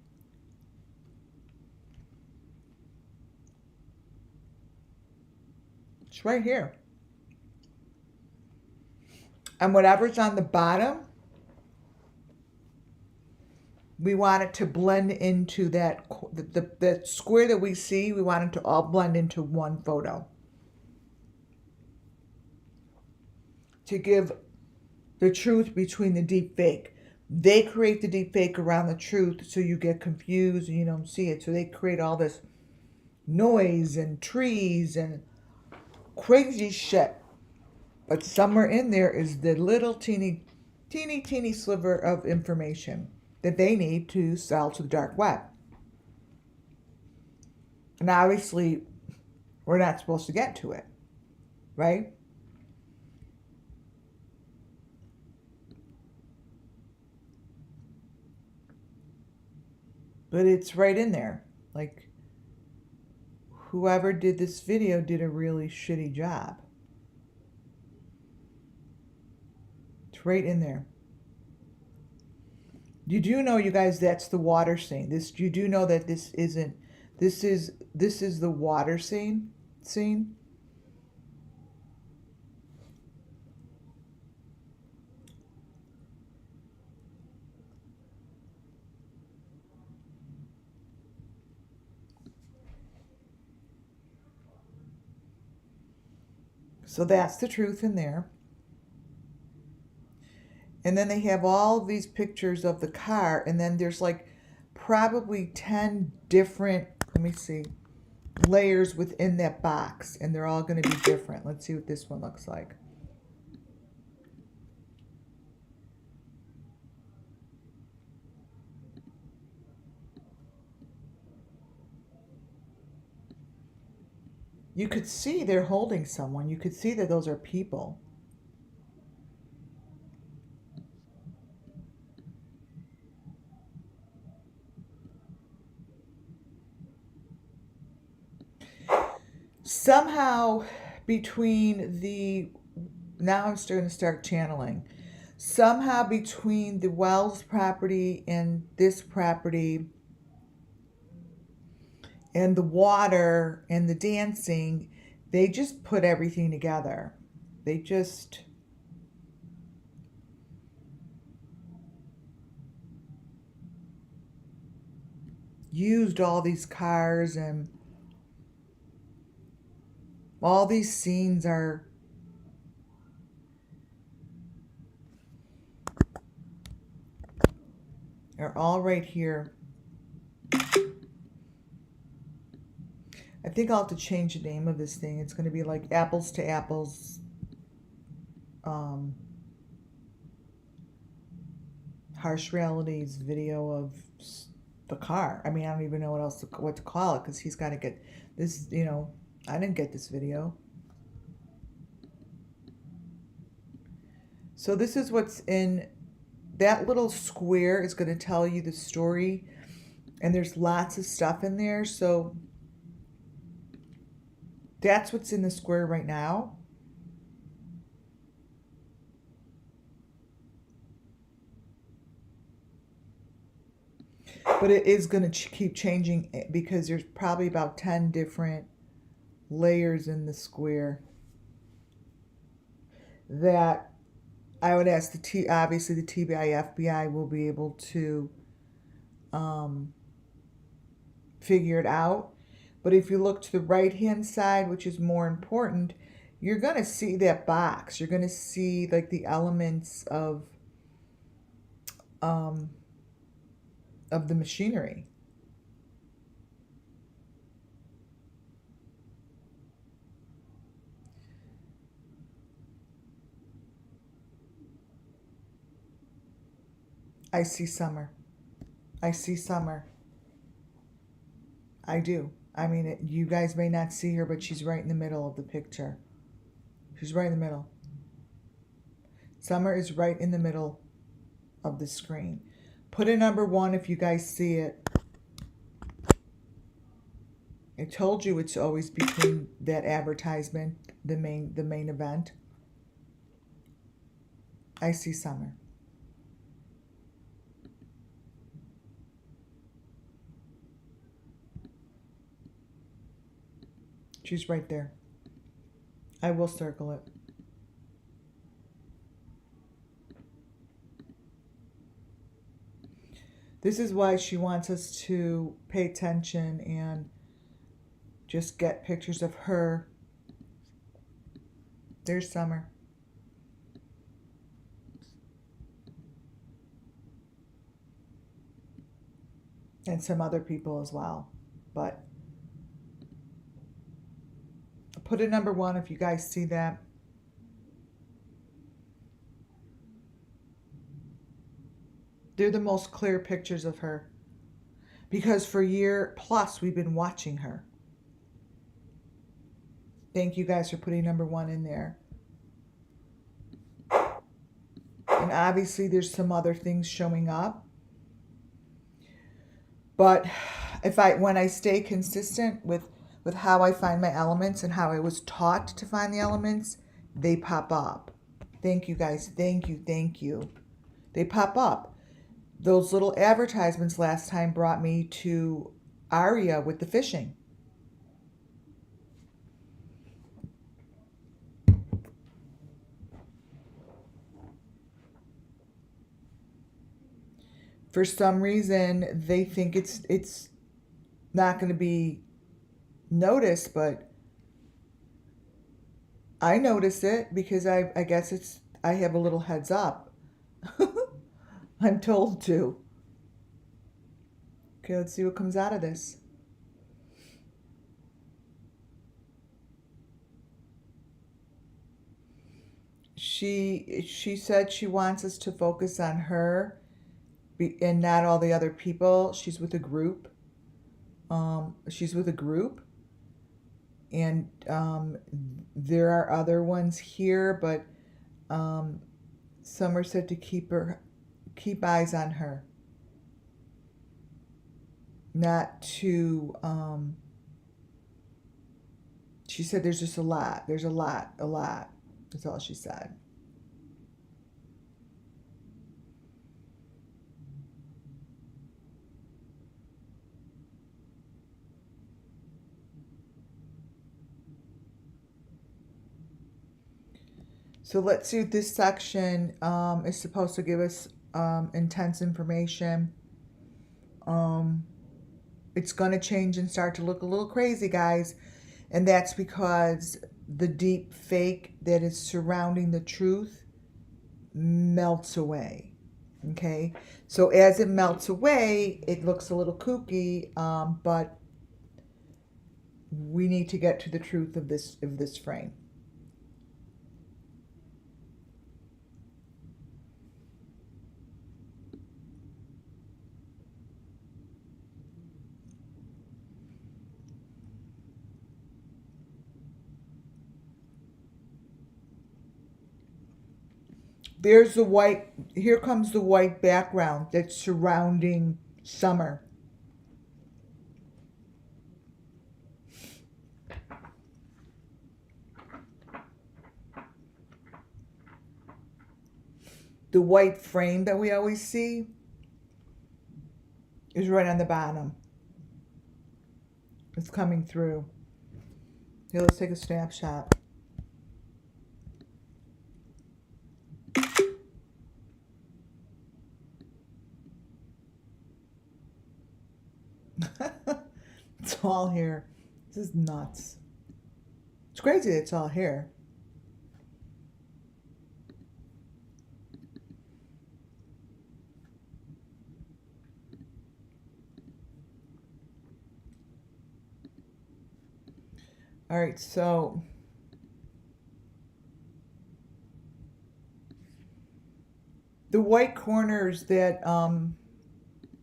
It's right here. And whatever's on the bottom, we want it to blend into that, the square that we see, we want it to all blend into one photo. To give the truth between the deep fake. They create the deep fake around the truth so you get confused and you don't see it. So they create all this noise and trees and crazy shit. But somewhere in there is the little teeny sliver of information that they need to sell to the dark web. And obviously, we're not supposed to get to it, right? But it's right in there. Like, whoever did this video did a really shitty job. It's right in there. You do know, you guys, that's the water scene. You do know that this isn't, this is the water scene. So that's the truth in there. And then they have all these pictures of the car, and then there's like probably 10 different, let me see, layers within that box, and they're all going to be different. Let's see what this one looks like. You could see they're holding someone. You could see that those are people. Somehow between the, now I'm going to start channeling. Somehow between the Wells property and this property and the water and the dancing, they just put everything together. They just used all these cars, and all these scenes are all right here. I think I'll have to change the name of this thing. It's going to be like Apples to Apples. Harsh Realities video of the car. I mean, I don't even know what to call it, because he's got to get this, you know, I didn't get this video. So this is what's in that little square. Is going to tell you the story, and there's lots of stuff in there. So that's what's in the square right now. But it is going to keep changing, because there's probably about 10 different layers in the square that I would ask obviously the TBI FBI will be able to figure it out. But if you look to the right hand side, which is more important, you're going to see that box. You're going to see like the elements of the machinery. I see summer. I see summer. I do. I mean, you guys may not see her, but she's right in the middle of the picture. She's right in the middle. Summer is right in the middle of the screen. Put a number 1 if you guys see it. I told you it's always between that advertisement, the main event. I see summer. She's right there. I will circle it. This is why she wants us to pay attention and just get pictures of her. There's Summer. And some other people as well. But put a number 1 if you guys see that. They're the most clear pictures of her. Because for a year plus we've been watching her. Thank you guys for putting number 1 in there. And obviously there's some other things showing up. But when I stay consistent with how I find my elements and how I was taught to find the elements, they pop up. Thank you guys. Thank you. Thank you. They pop up. Those little advertisements last time brought me to Aria with the fishing. For some reason, they think it's not going to be noticed, but I notice it because I guess I have a little heads up. I'm told to. Okay, let's see what comes out of this. she said she wants us to focus on her and not all the other people. She's with a group. She's with a group, and there are other ones here, but Summer said to keep eyes on her, not to. She said there's just a lot. There's a lot. That's all she said. So let's see what this section is supposed to give us intense information. It's going to change and start to look a little crazy, guys. And that's because the deep fake that is surrounding the truth melts away. Okay? So as it melts away, it looks a little kooky, but we need to get to the truth of this frame. There's the white, here comes the white background that's surrounding Summer. The white frame that we always see is right on the bottom. It's coming through. Here, let's take a snapshot. It's all here. This is nuts. It's crazy that it's all here. All right, so the white corners that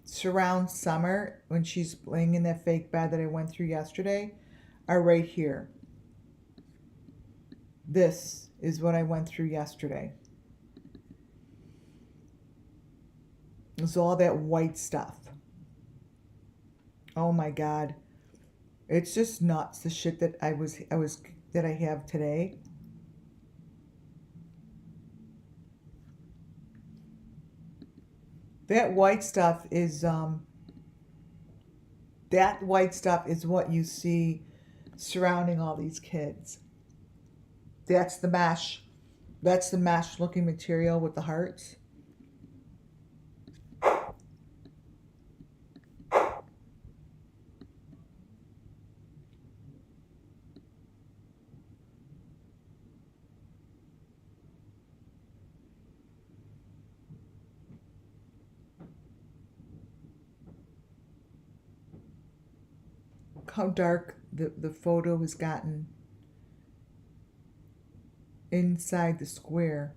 surround Summer when she's laying in that fake bed that I went through yesterday are right here. This is what I went through yesterday. It's all that white stuff. Oh my God. It's just nuts, the shit that I have today. That white stuff is what you see surrounding all these kids. That's the mesh. That's the mesh looking material with the hearts. How dark the photo has gotten inside the square.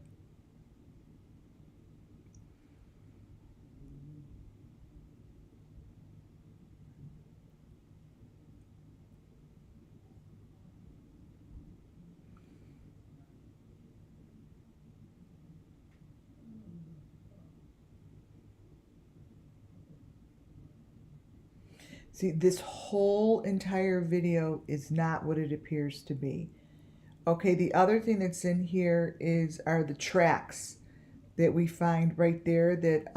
See, this whole entire video is not what it appears to be. Okay, the other thing that's in here are the tracks that we find right there that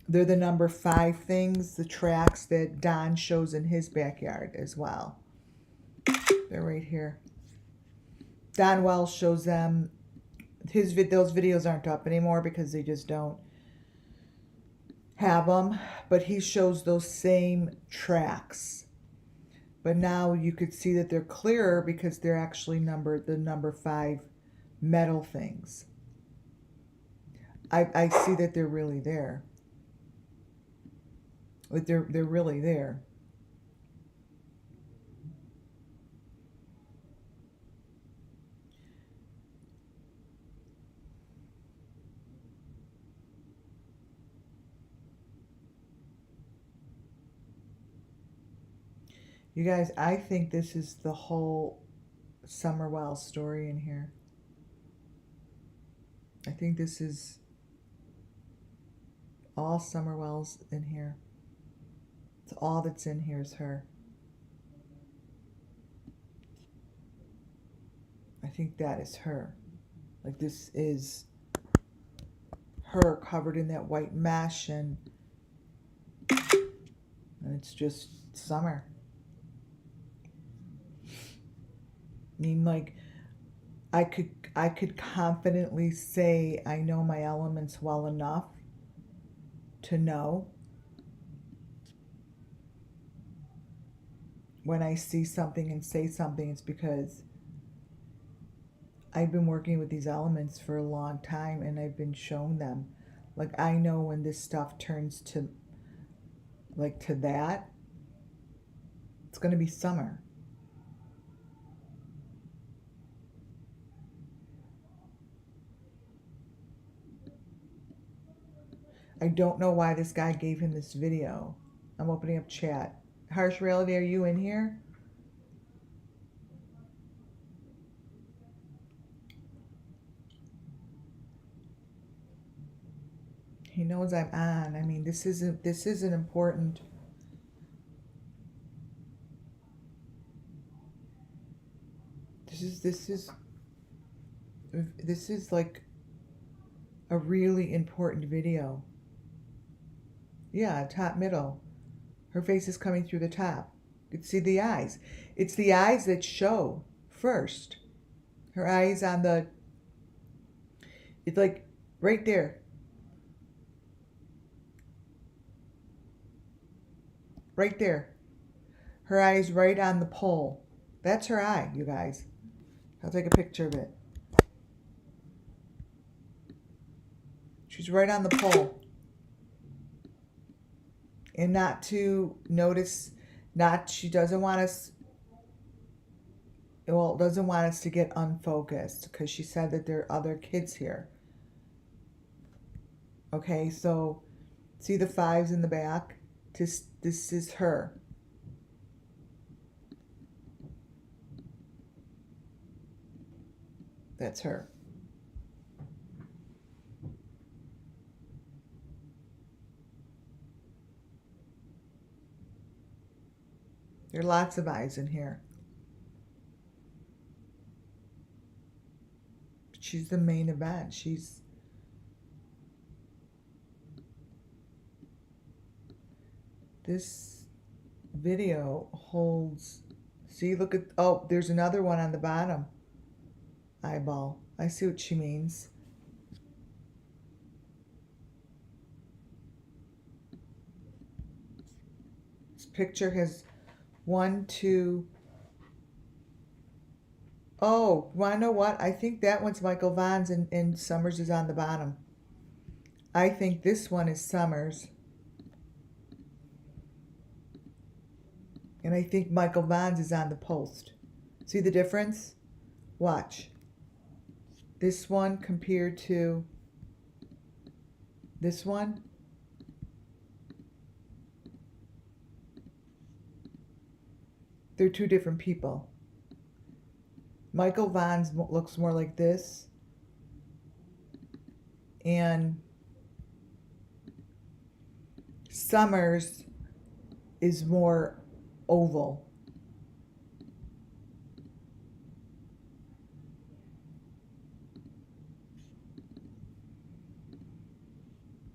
they're the number 5 things, the tracks that Don shows in his backyard as well. They're right here. Don Wells shows them. Those videos aren't up anymore because they just don't have them, but he shows those same tracks. But now you could see that they're clearer because they're actually the number 5 metal things. I see that they're really there. Like they're really there. You guys, I think this is the whole Summer Wells story in here. I think this is all Summer Wells in here. It's all that's in here is her. I think that is her. Like, this is her covered in that white mesh, and it's just Summer. I mean, like, I could confidently say I know my elements well enough to know when I see something and say something, it's because I've been working with these elements for a long time and I've been shown them. Like, I know when this stuff turns to, like, to that, it's going to be Summer. I don't know why this guy gave him this video. I'm opening up chat. Harsh Reality, are you in here? He knows I'm on. I mean, this is an important. This is like a really important video. Yeah, top middle. Her face is coming through the top. You can see the eyes. It's the eyes that show first. Her eyes on the, it's like right there. Right there. Her eyes right on the pole. That's her eye, you guys. I'll take a picture of it. She's right on the pole. And not to notice, she doesn't want us, doesn't want us to get unfocused, because she said that there are other kids here. Okay, so see the 5s in the back? This is her. That's her. There are lots of eyes in here. She's the main event. This video holds, see, look at, oh, there's another one on the bottom. Eyeball. I see what she means. This picture has 1, 2. Oh, wanna know what? I think that one's Michael Vaughn's and Summers is on the bottom. I think this one is Summers. And I think Michael Vaughn's is on the post. See the difference? Watch. This one compared to this one. They're two different people. Michael Vaughn's looks more like this. And Summers is more oval.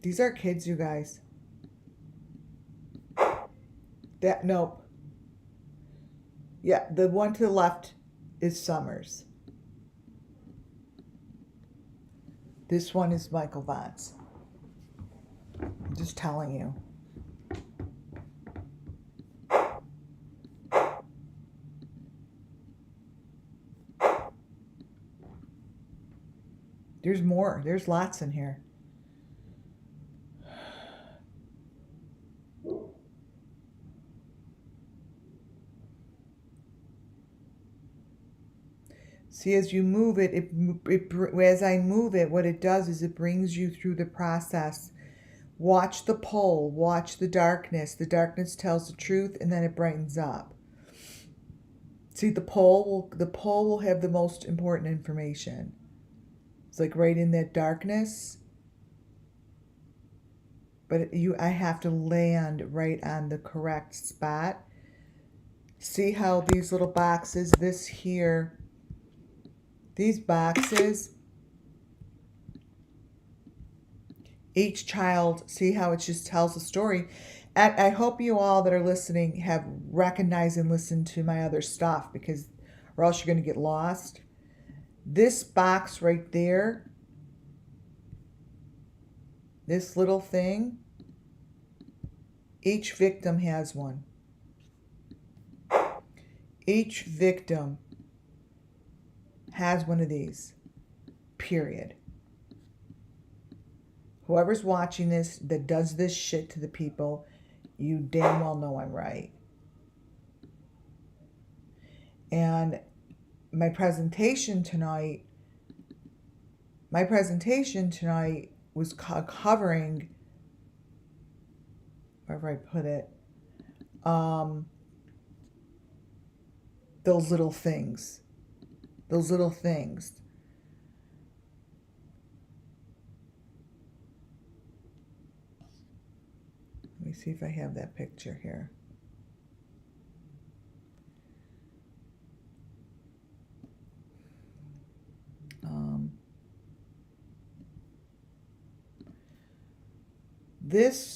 These are kids, you guys. Nope. Yeah, the one to the left is Summers. This one is Michael Vaughn's. I'm just telling you. There's more. There's lots in here. See, as you move it, as I move it, what it does is it brings you through the process. Watch the pole, watch the darkness. The darkness tells the truth, and then it brightens up. See, the pole will have the most important information. It's like right in that darkness. But I have to land right on the correct spot. See how these little boxes, this here, these boxes, each child, see how it just tells a story. And I hope you all that are listening have recognized and listened to my other stuff, because or else you're going to get lost. This box right there, this little thing, each victim has one. Each victim has one of these, period. Whoever's watching this that does this shit to the people, you damn well know I'm right. And my presentation tonight was covering, wherever I put it, those little things. Those little things. Let me see if I have that picture here.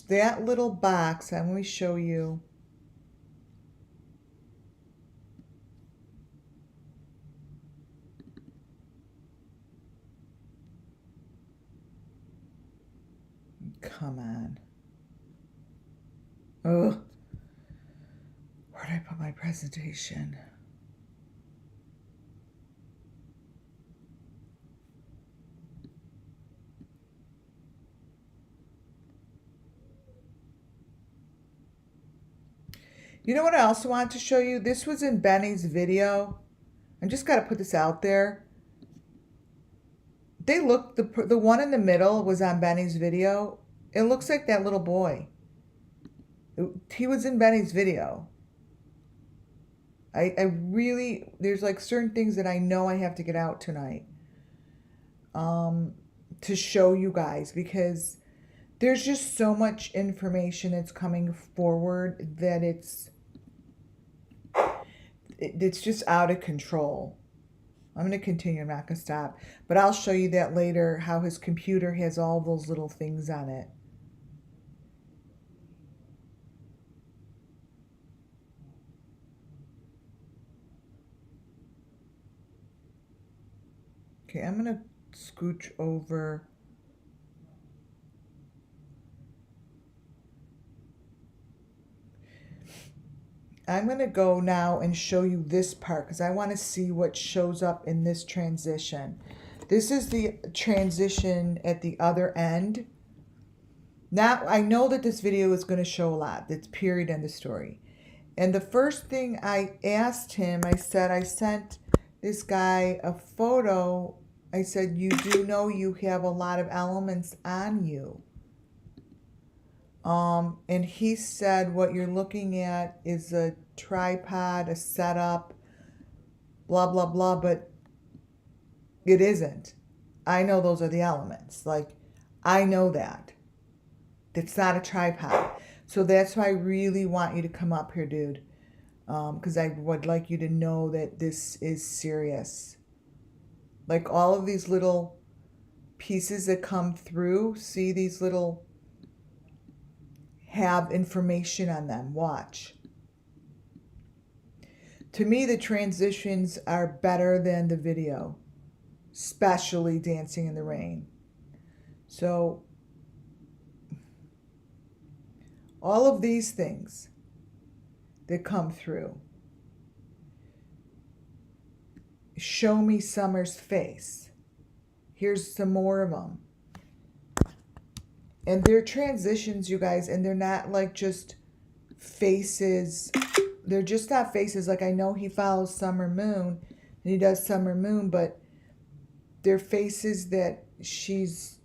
That little box, let me show you. Come on. Ugh. Where did I put my presentation? You know what I also want to show you? This was in Benny's video. I just got to put this out there. They look, the one in the middle was on Benny's video. It looks like that little boy. He was in Benny's video. I really, there's like certain things that I know I have to get out tonight. To show you guys, because there's just so much information that's coming forward that it's just out of control. I'm going to continue. I'm not going to stop. But I'll show you that later, how his computer has all those little things on it. Okay, I'm going to scooch over. I'm going to go now and show you this part because I want to see what shows up in this transition. This is the transition at the other end. Now, I know that this video is going to show a lot. That's period, end of story. And the first thing I asked him, I said, I sent this guy a photo. I said, you do know you have a lot of elements on you. And he said, what you're looking at is a tripod, a setup, blah, blah, blah, but it isn't. I know those are the elements. Like, I know that. It's not a tripod. So that's why I really want you to come up here, dude. Because I would like you to know that this is serious. Like all of these little pieces that come through, see these little have information on them. Watch. To me, the transitions are better than the video, especially Dancing in the Rain. So all of these things that come through show me Summer's face. Here's some more of them. And they're transitions, you guys, and they're not like just faces. They're just not faces. Like, I know he follows Summer Moon and he does Summer Moon, but they're faces that she's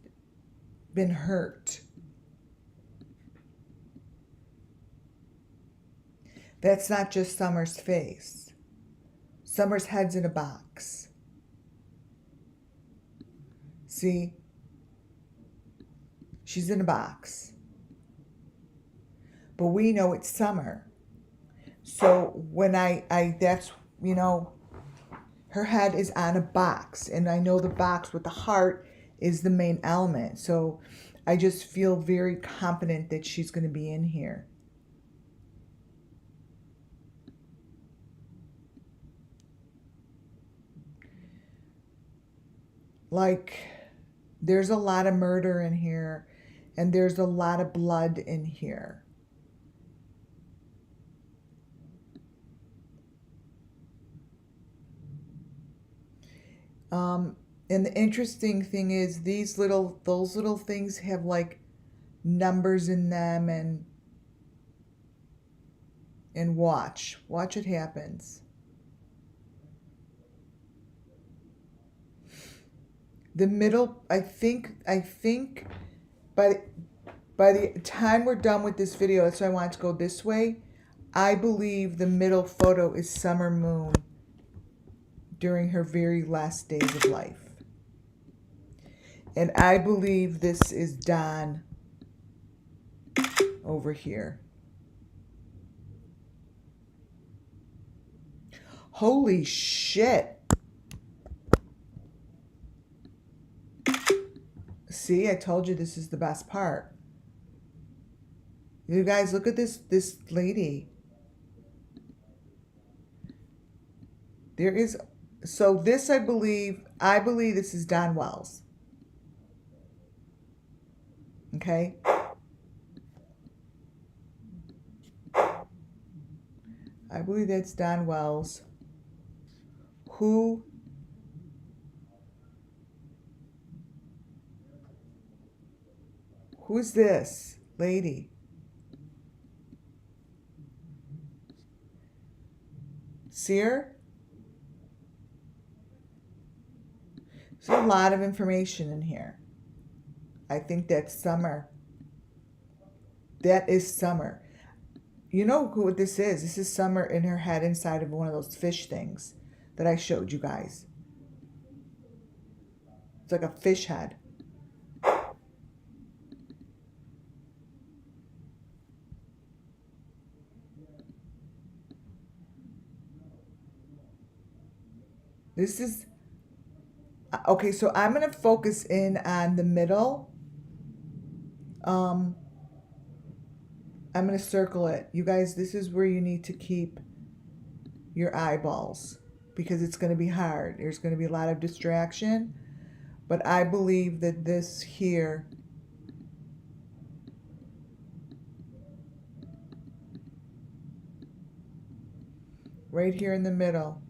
been hurt. That's not just Summer's face. Summer's head's in a box. See? She's in a box. But we know it's Summer. So when that's, you know, her head is on a box. And I know the box with the heart is the main element. So I just feel very confident that she's going to be in here. Like, there's a lot of murder in here, and there's a lot of blood in here. And the interesting thing is those little things have like numbers in them, and watch it happens. The middle, I think by the time we're done with this video, that's why I want to go this way. I believe the middle photo is Summer Moon during her very last days of life. And I believe this is Don over here. Holy shit. See, I told you this is the best part. You guys, look at this lady. There is, so this I believe this is Don Wells. Okay? I believe that's Don Wells. Who's this lady? See her? There's a lot of information in here. I think that's Summer. That is Summer. You know who this is? This is Summer in her head inside of one of those fish things that I showed you guys. It's like a fish head. This is, okay, so I'm going to focus in on the middle. I'm going to circle it. You guys, this is where you need to keep your eyeballs because it's going to be hard. There's going to be a lot of distraction. But I believe that this here right here in the middle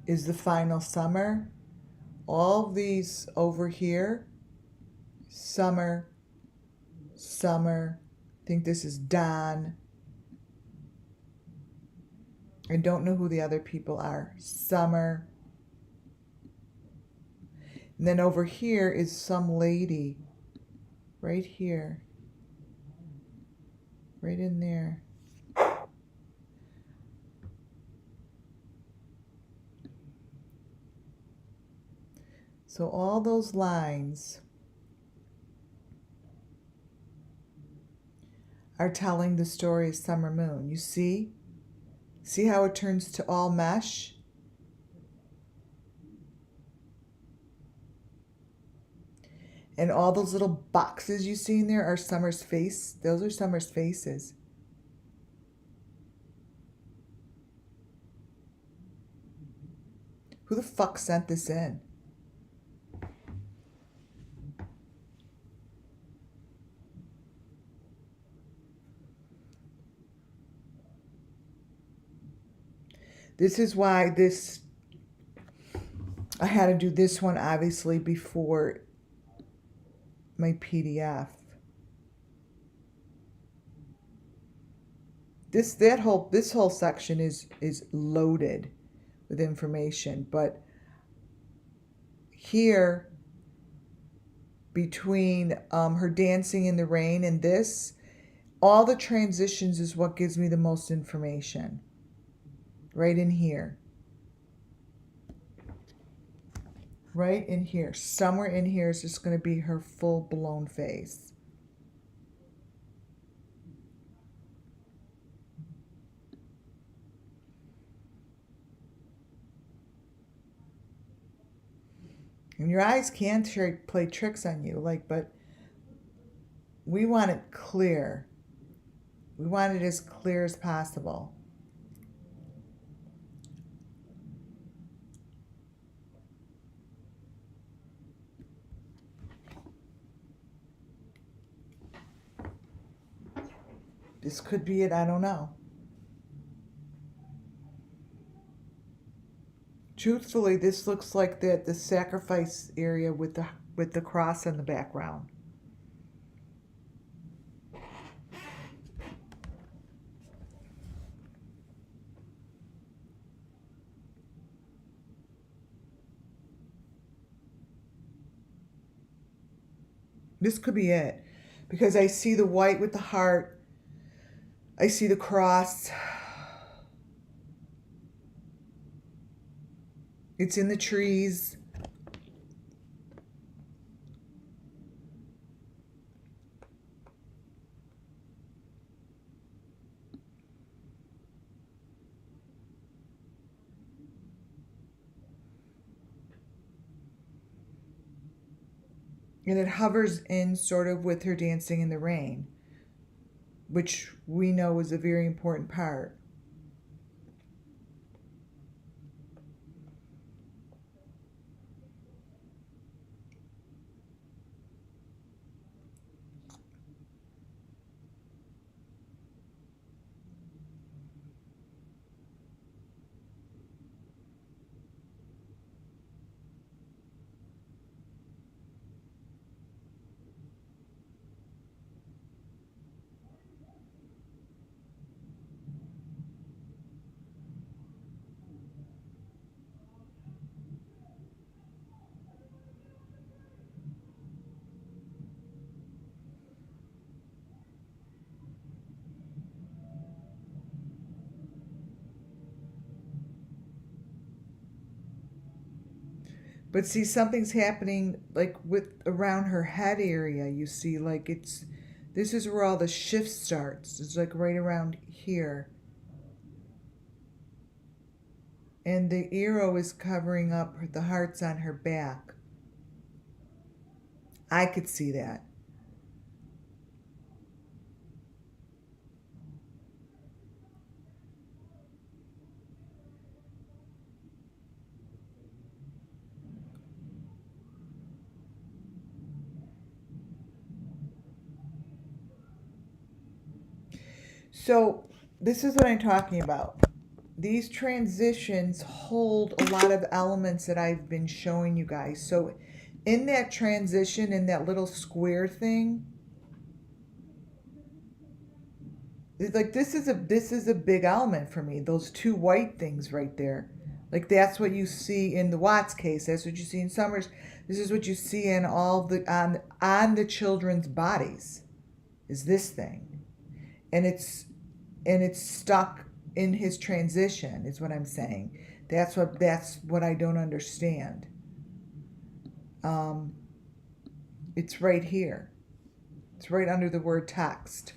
is the final Summer. All these over here, Summer, Summer. I think this is Don. I don't know who the other people are. Summer. And then over here is some lady. Right here. Right in there. So all those lines are telling the story of Summer Moon. You see? See how it turns to all mesh? And all those little boxes you see in there are Summer's face. Those are Summer's faces. Who the fuck sent this in? This is why I had to do this one obviously before my PDF. This whole section is loaded with information, but here between her dancing in the rain and this, all the transitions is what gives me the most information. right in here. Right in here. Somewhere in here is just going to be her full-blown face. And your eyes can play tricks on you, but we want it clear. We want it as clear as possible. This could be it, I don't know. Truthfully, this looks like the sacrifice area with the cross in the background. This could be it, because I see the white with the heart. I see the cross. It's in the trees. And it hovers in sort of with her dancing in the rain, which we know is a very important part. But see, something's happening like with around her head area. You see, like this is where all the shift starts. It's like right around here. And the arrow is covering up the hearts on her back. I could see that. So this is what I'm talking about. These transitions hold a lot of elements that I've been showing you guys. So in that transition, in that little square thing, like this is a big element for me. Those two white things right there. Like that's what you see in the Watts case. That's what you see in Summers. This is what you see in all the on the children's bodies. Is this thing. And it's stuck in his transition is what I'm saying. That's what I don't understand. It's right here. It's right under the word text.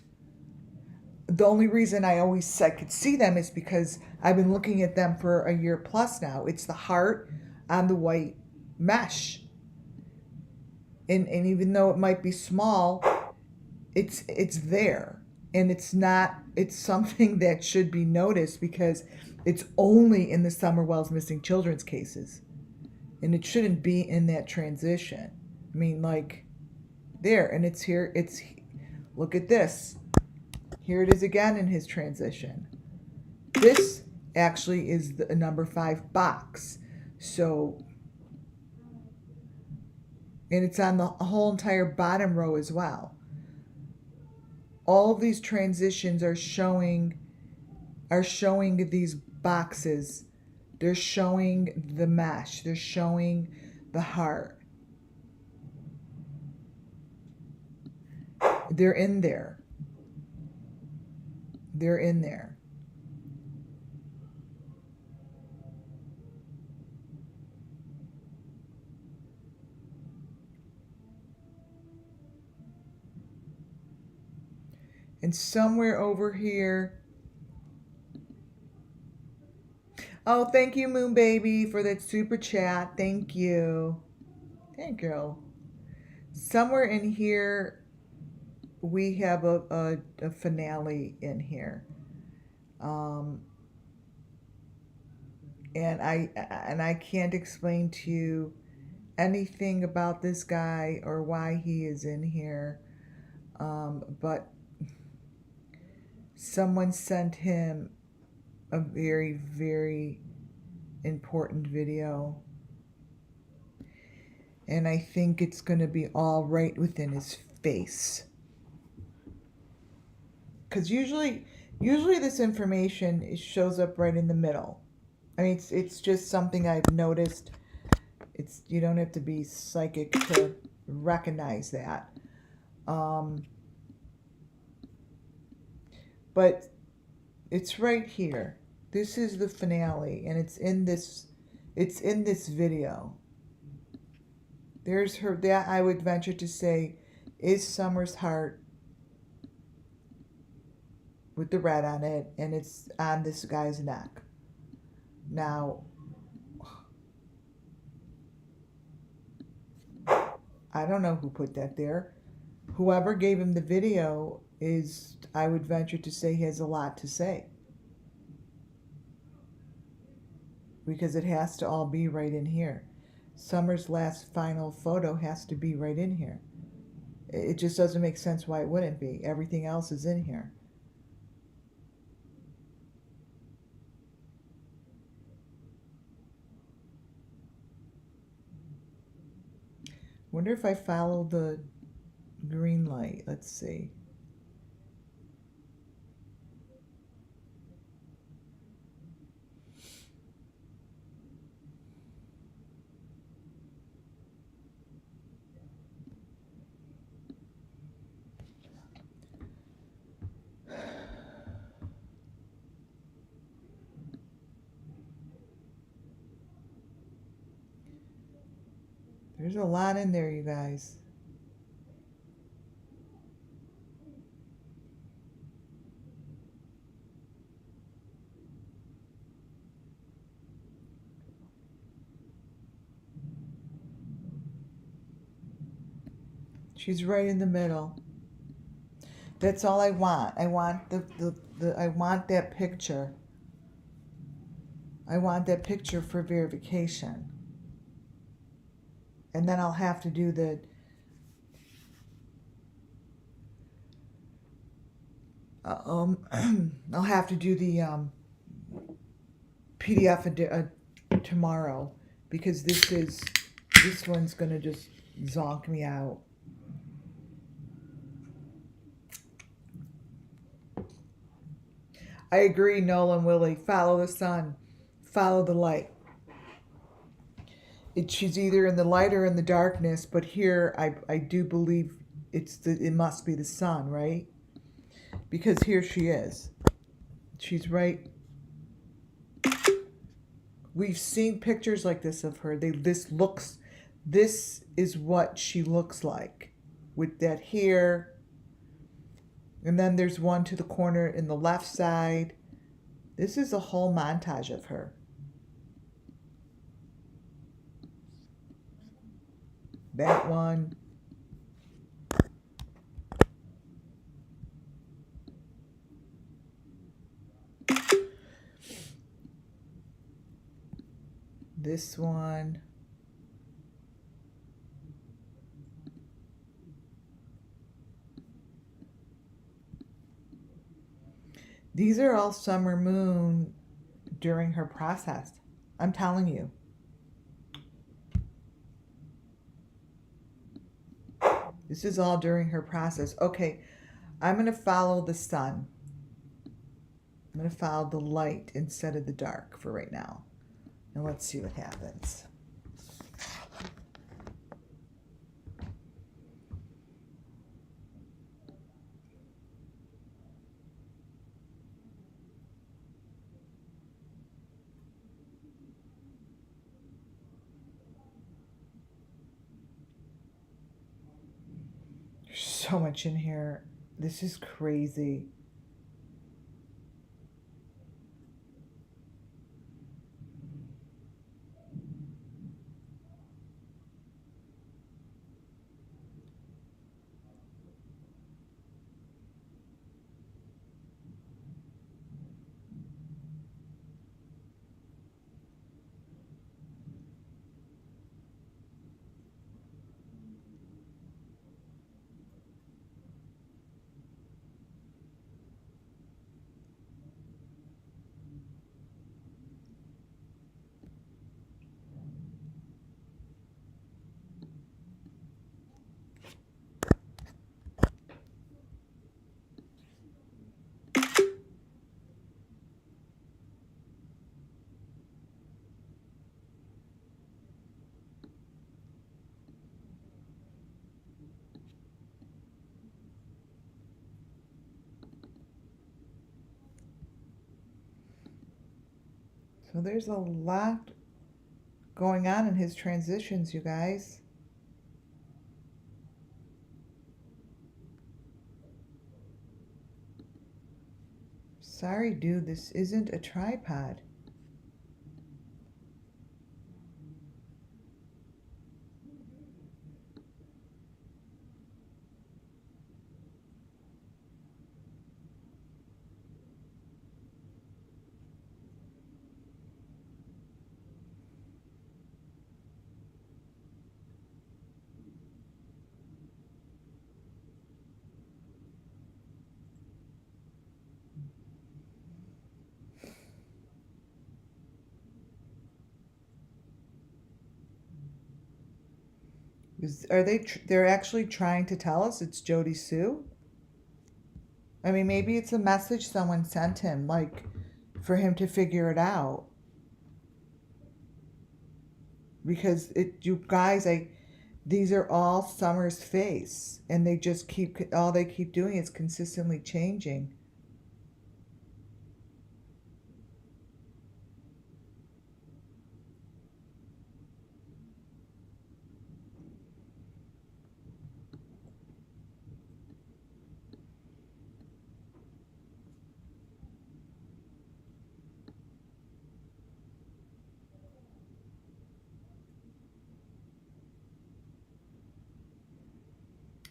The only reason I could see them is because I've been looking at them for a year plus now. It's the heart on the white mesh. And even though it might be small, it's there. And it's something that should be noticed because it's only in the Summerwell's missing children's cases. And it shouldn't be in that transition. I mean, like, there, and it's here, look at this. Here it is again in his transition. This actually is the number 5 box. So, and it's on the whole entire bottom row as well. All of these transitions are showing these boxes. They're showing the mesh. They're showing the heart. They're in there. They're in there. And somewhere over here. Oh, thank you, Moon Baby, for that super chat. Thank you. Thank you. Somewhere in here, we have a finale in here. And I can't explain to you anything about this guy or why he is in here. But someone sent him a very, very important video. And I think it's going to be all right within his face. Because usually this information shows up right in the middle. I mean, it's just something I've noticed. You don't have to be psychic to recognize that. But it's right here. This is the finale, and it's in this video. There's her. That, I would venture to say, is Summer's heart with the red on it, and it's on this guy's neck. Now, I don't know who put that there. Whoever gave him the video is, I would venture to say, he has a lot to say. Because it has to all be right in here. Summer's last final photo has to be right in here. It just doesn't make sense why it wouldn't be. Everything else is in here. Wonder if I follow the green light. Let's see. There's a lot in there, you guys. She's right in the middle. That's all I want. I want I want that picture. I want that picture for verification. And then I'll have to do the I'll have to do the PDF tomorrow, because this one's gonna just zonk me out. I agree, Nolan Willie. Follow the sun, follow the light. She's either in the light or in the darkness, but here I do believe it must be the sun, right? Because here she is. She's right. We've seen pictures like this of her. This is what she looks like, with that hair. And then there's one to the corner in the left side. This is a whole montage of her. That one. This one. These are all Summer Moon during her process. I'm telling you. This is all during her process. Okay, I'm going to follow the sun. I'm going to follow the light instead of the dark for right now. And let's see what happens. There's so much in here. This is crazy. So there's a lot going on in his transitions, you guys. Sorry, dude, this isn't a tripod. Are they? They're actually trying to tell us it's Jody Sue? I mean, maybe it's a message someone sent him, like, for him to figure it out. Because you guys, these are all Summer's face, and they just all they keep doing is consistently changing.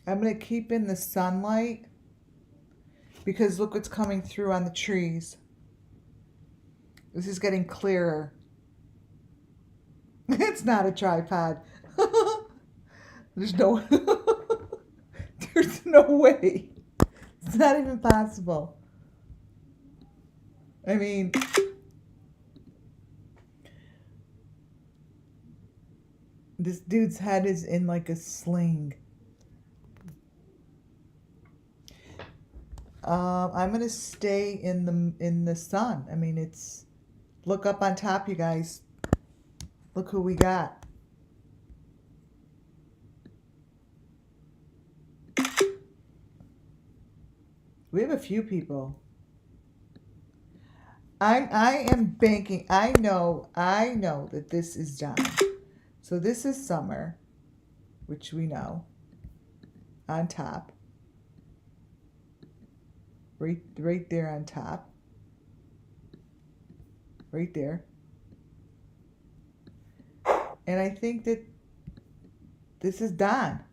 I'm going to keep in the sunlight because look what's coming through on the trees. This is getting clearer. It's not a tripod. There's no There's no way. It's not even possible. I mean, this dude's head is in like a sling. I'm gonna stay in the sun. I mean, it's look up on top, you guys. Look who we got. We have a few people. I am banking. I know that this is done. So this is Summer, which we know, on top. Right there on top. Right there. And I think that this is Don.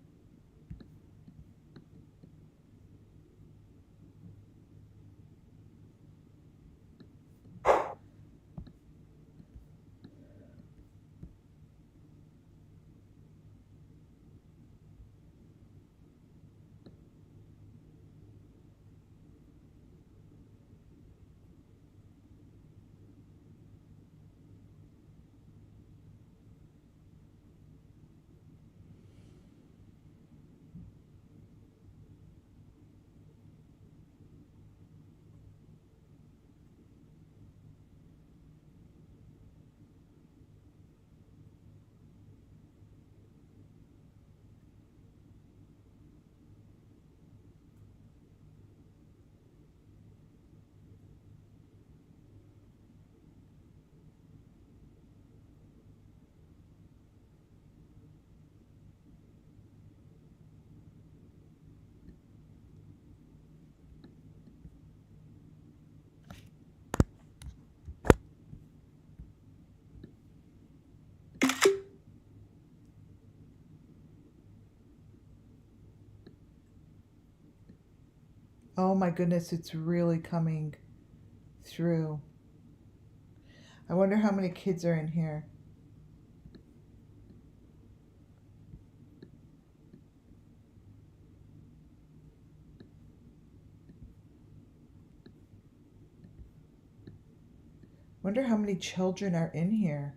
Oh my goodness, it's really coming through. I wonder how many kids are in here. Wonder how many children are in here.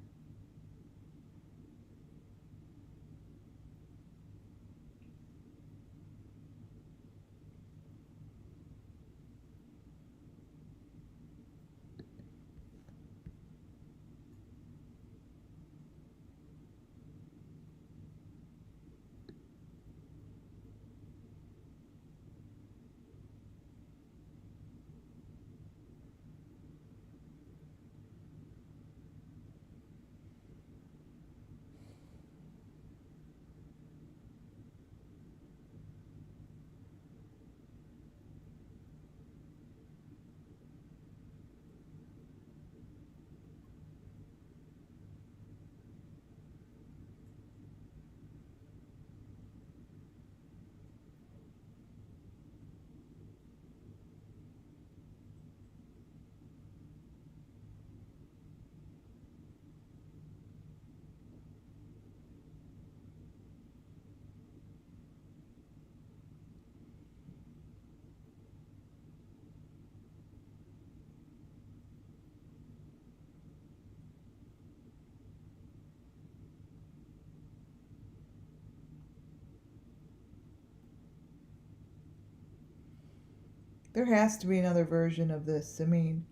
There has to be another version of this. I mean,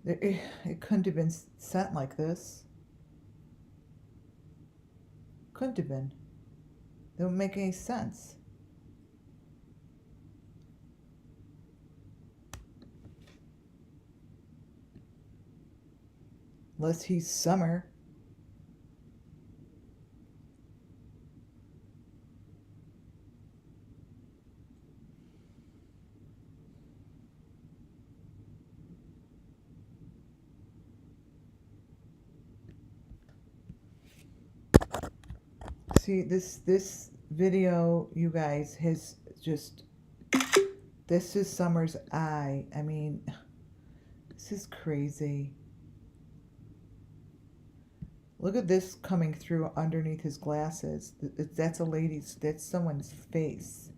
it couldn't have been sent like this. Couldn't have been. That wouldn't make any sense. Unless he's Summer. See, this video, you guys, has just, this is Summer's eye. I mean, this is crazy. Look at this coming through underneath his glasses. That's a lady's, that's someone's face.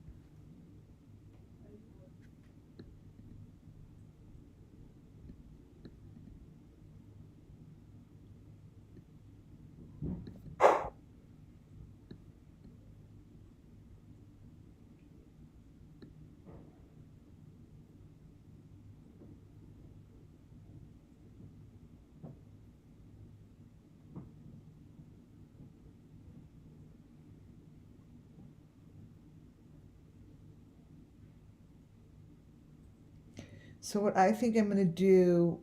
So what I think I'm going to do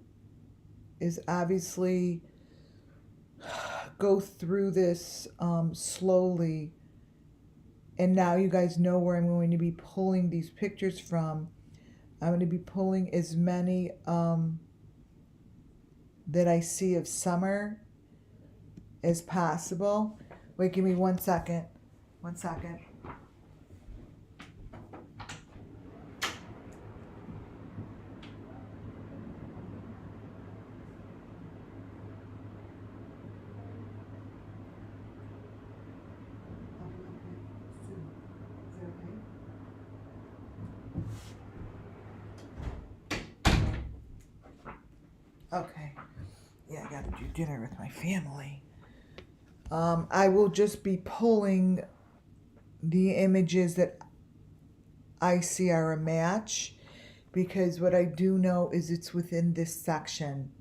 is obviously go through this slowly. And now you guys know where I'm going to be pulling these pictures from. I'm going to be pulling as many that I see of Summer as possible. Wait, give me 1 second. 1 second. Okay. Yeah, I gotta do dinner with my family. I will just be pulling the images that I see are a match, because what I do know is it's within this section.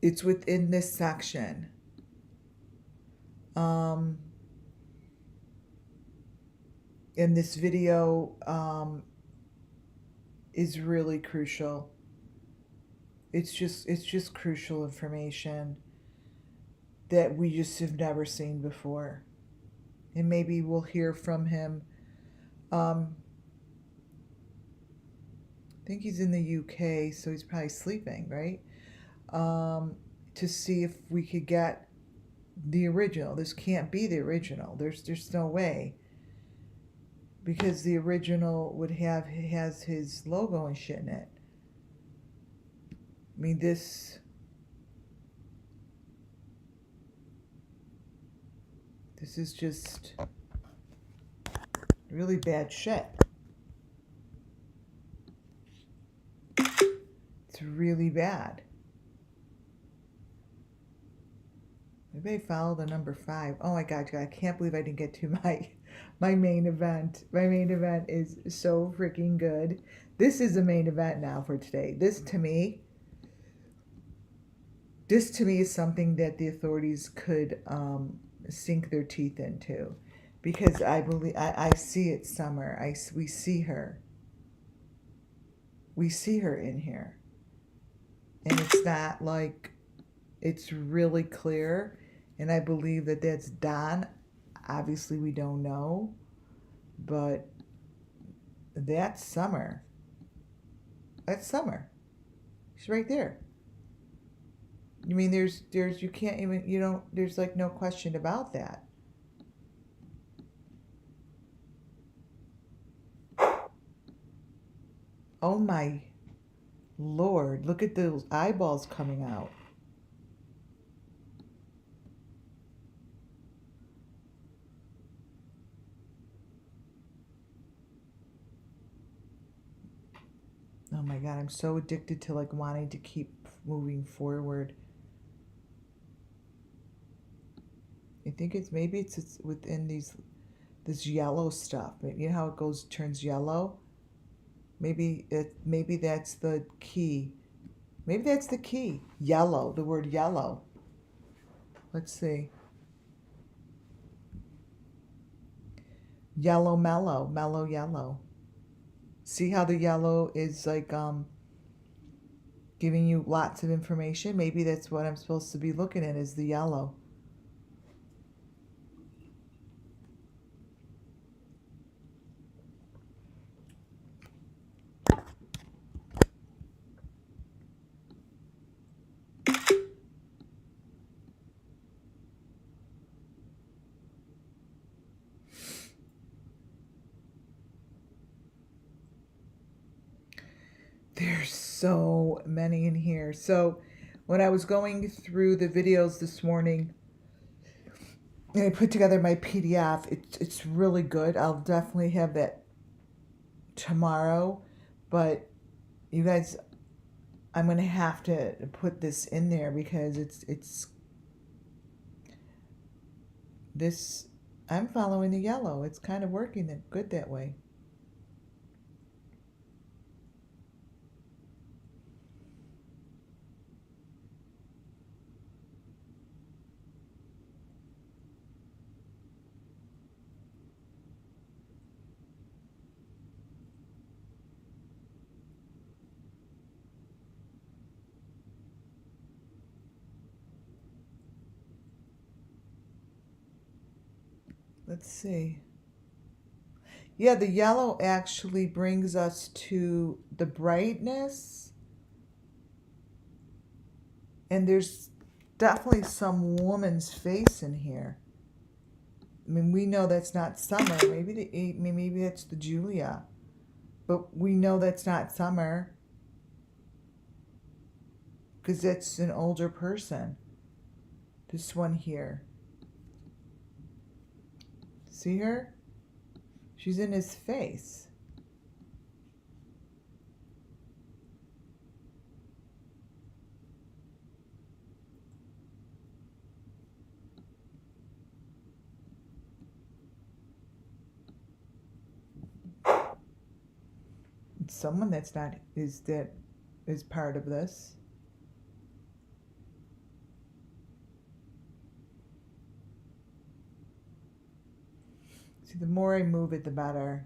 It's within this section. And this video is really crucial. It's just crucial information that we just have never seen before. And maybe we'll hear from him. I think he's in the UK, so he's probably sleeping, right? To see if we could get the original. This can't be the original. There's no way. because the original has his logo and shit in it. I mean, this is just really bad shit. It's really bad. Maybe I follow the number 5. Oh my God, I can't believe I didn't get to my main event. My main event is so freaking good. This is the main event now for today. This to me is something that the authorities could sink their teeth into, because I see it, Summer. We see her. We see her in here, and it's not like, it's really clear, and I believe that that's Don. Obviously, we don't know, but that's Summer. That's Summer. She's right there. You mean you can't even, there's like no question about that. Oh my Lord, look at those eyeballs coming out. Oh my God, I'm so addicted to like wanting to keep moving forward. I think maybe it's within this yellow stuff. You know how it turns yellow? Maybe that's the key. Maybe that's the key. Yellow, the word yellow. Let's see. Yellow mellow, mellow yellow. See how the yellow is like giving you lots of information? Maybe that's what I'm supposed to be looking at, is the yellow. There's so many in here. So when I was going through the videos this morning and I put together my PDF, it's really good. I'll definitely have that tomorrow. But you guys, I'm going to have to put this in there because I'm following the yellow. It's kind of working good that way. Let's see. Yeah, the yellow actually brings us to the brightness. And there's definitely some woman's face in here. I mean, we know that's not Summer. Maybe that's the Julia. But we know that's not Summer, because that's an older person. This one here. See her? She's in his face. Someone that's not is part of this. See, the more I move it, the better.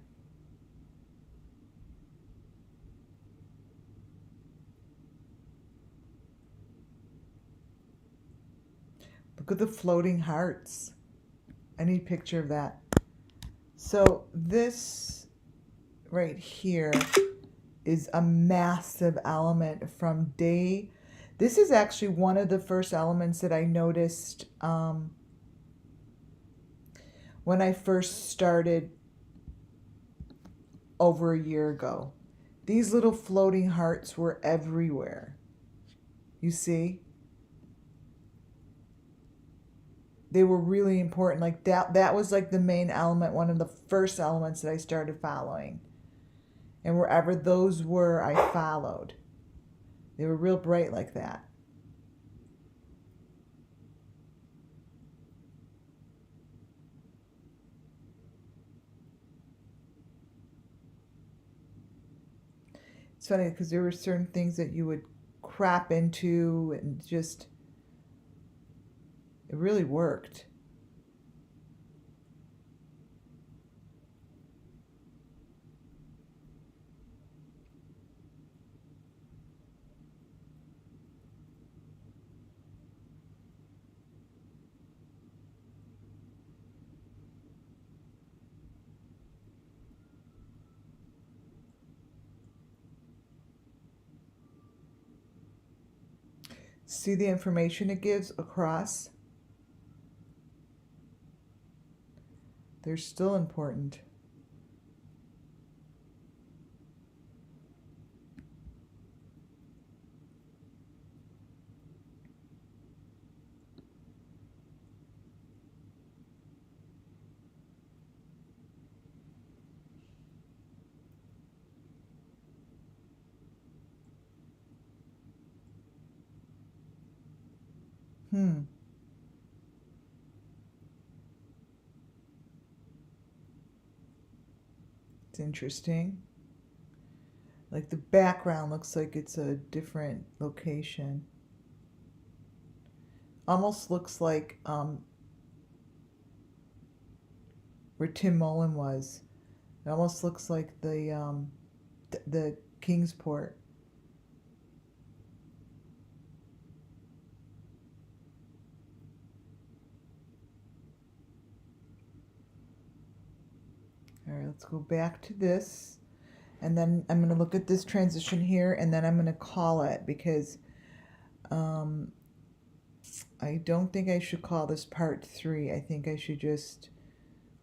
Look at the floating hearts. I need a picture of that. So this right here is a massive element from day. This is actually one of the first elements that I noticed when I first started over a year ago. These little floating hearts were everywhere. You see? They were really important. Like that was like the main element, one of the first elements that I started following. And wherever those were, I followed. They were real bright like that. It's funny because there were certain things that you would crop into and just, it really worked. See the information it gives across? They're still important. It's interesting. Like the background looks like it's a different location. Almost looks like where Tim Mullen was. It almost looks like the Kingsport. All right, let's go back to this. And then I'm going to look at this transition here, and then I'm going to call it because I don't think I should call this part 3. I think I should just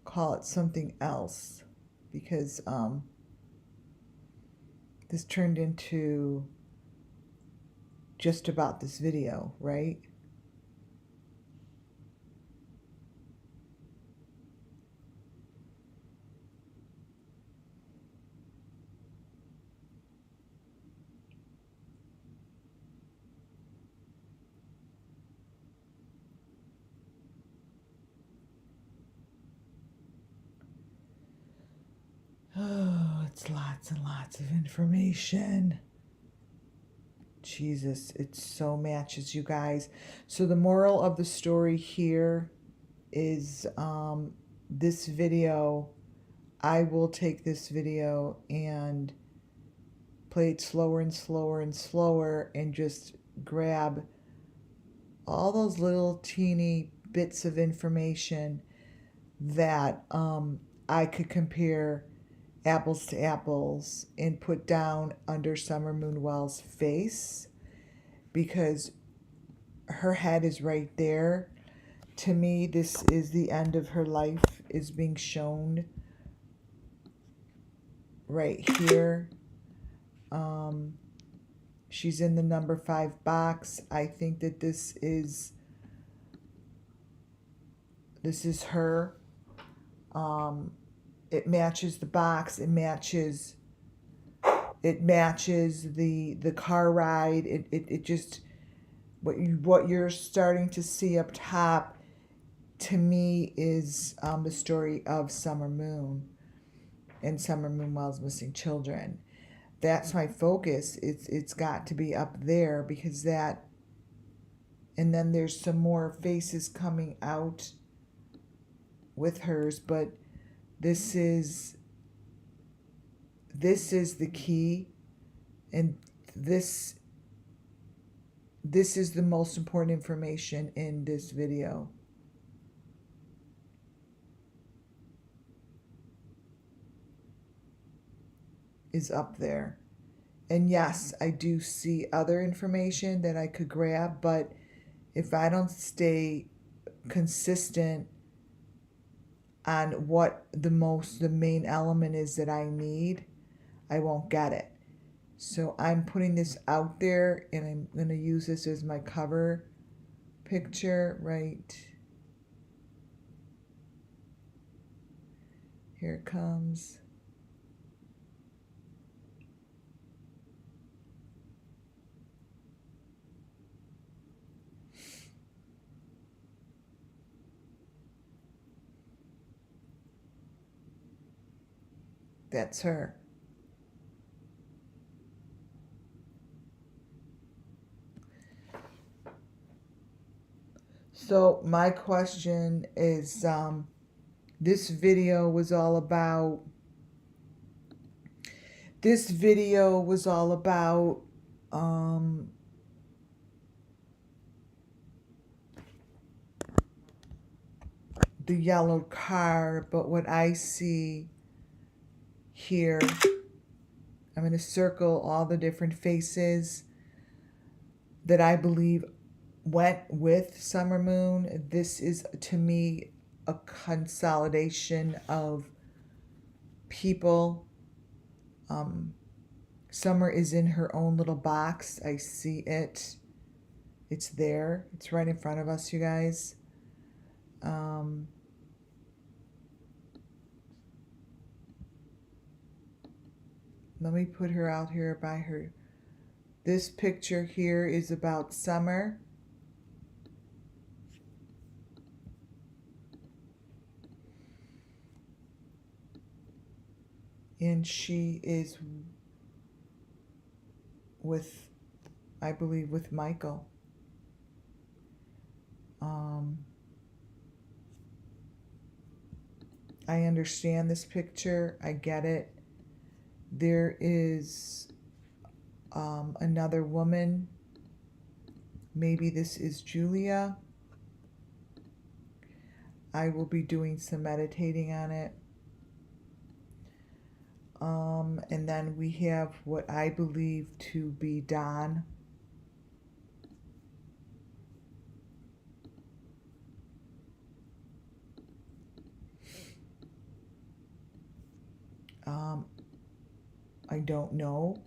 call it something else because this turned into just about this video, right? Oh, it's lots and lots of information. Jesus, it so matches, you guys. So the moral of the story here is this video, I will take this video and play it slower and slower and slower and just grab all those little teeny bits of information that I could compare apples to apples and put down under Summer Moon Wells' face because her head is right there. To me, this is the end of her life is being shown right here. She's in the number 5 box. I think that this is her. It matches the box. It matches the car ride. It just what you're starting to see up top to me is the story of Summer Moon and Summer Moon Wells' missing children. That's my focus. It's got to be up there because that, and then there's some more faces coming out with hers, but this is the key, and this is the most important information in this video. Is up there. And yes, I do see other information that I could grab, but if I don't stay consistent on what the main element is that I need, I won't get it. So I'm putting this out there, and I'm going to use this as my cover picture right here. It comes. That's her. So my question is, this video was all about the yellow car, but what I see here, I'm going to circle all the different faces that I believe went with Summer Moon. This is, to me, a consolidation of people. Summer is in her own little box. I see it. It's there. It's right in front of us, you guys. Let me put her out here by her. This picture here is about Summer. And she is with, I believe, with Michael. I understand this picture. I get it. There is another woman. Maybe this is Julia. I will be doing some meditating on it. And then we have what I believe to be Dawn. I don't know.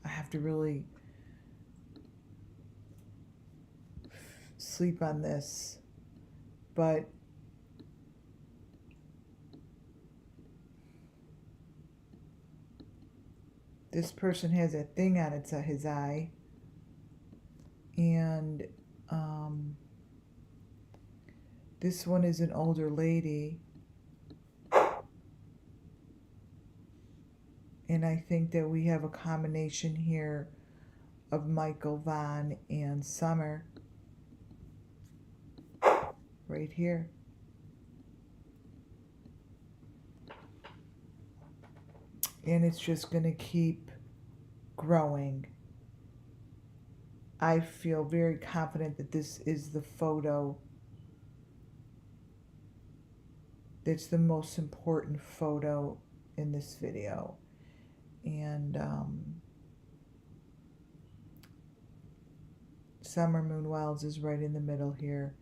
I have to really sleep on this, but this person has a thing on his eye, and this one is an older lady, and I think that we have a combination here of Michael Vaughn and Summer right here. And it's just going to keep growing. I feel very confident that this is the photo that's the most important photo in this video. And Summer Moon Wells is right in the middle here.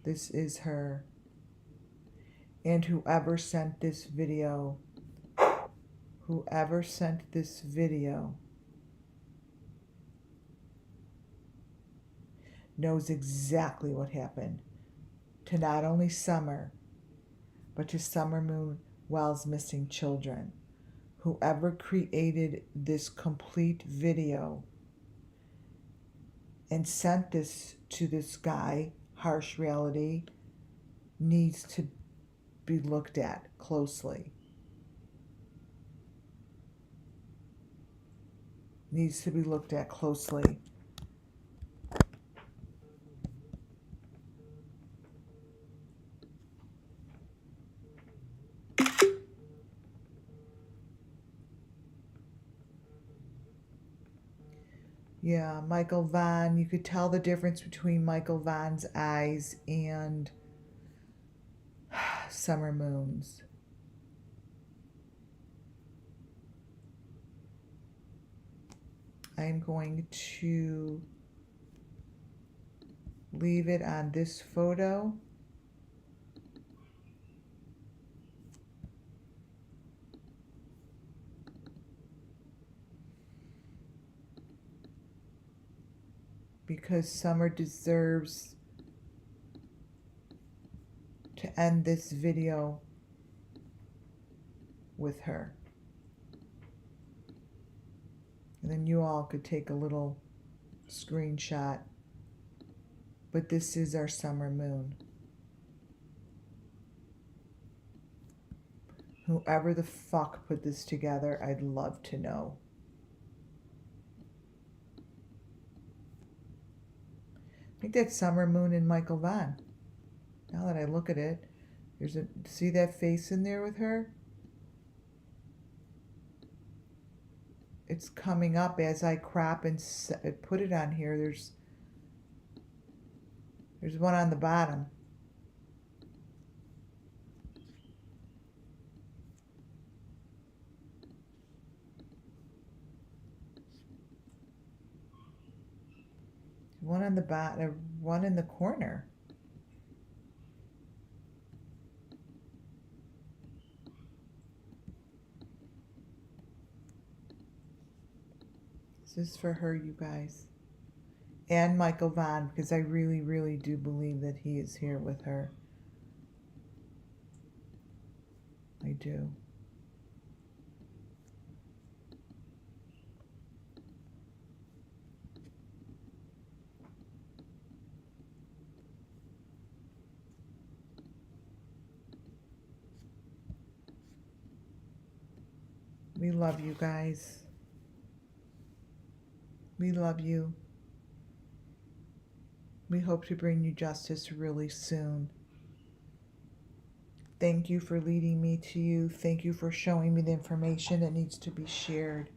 This is her. And whoever sent this video knows exactly what happened to not only Summer, but to Summer Moon Wells' missing children. Whoever created this complete video and sent this to this guy, Harsh Reality, needs to be looked at closely. Needs to be looked at closely. Yeah, Michael Vaughn. You could tell the difference between Michael Vaughn's eyes and Summer Moon's. I'm going to leave it on this photo. because Summer deserves to end this video with her. And then you all could take a little screenshot. But this is our summer moon. Whoever the fuck put this together, I'd love to know. I think that's Summer Moon and Michael Vaughn. Now that I look at it, see that face in there with her? It's coming up as I crop and put it on here. There's one on the bottom. One on the bottom, one in the corner. This is for her, you guys. And Michael Vaughn, because I really, really do believe that he is here with her. I do. We love you guys. We love you. We hope to bring you justice really soon. Thank you for leading me to you. Thank you for showing me the information that needs to be shared.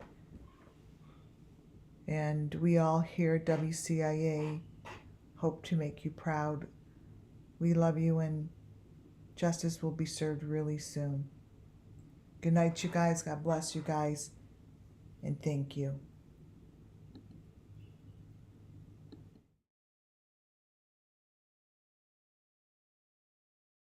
And we all here at WCIA hope to make you proud. We love you, and justice will be served really soon. Good night, you guys. God bless you guys. And thank you.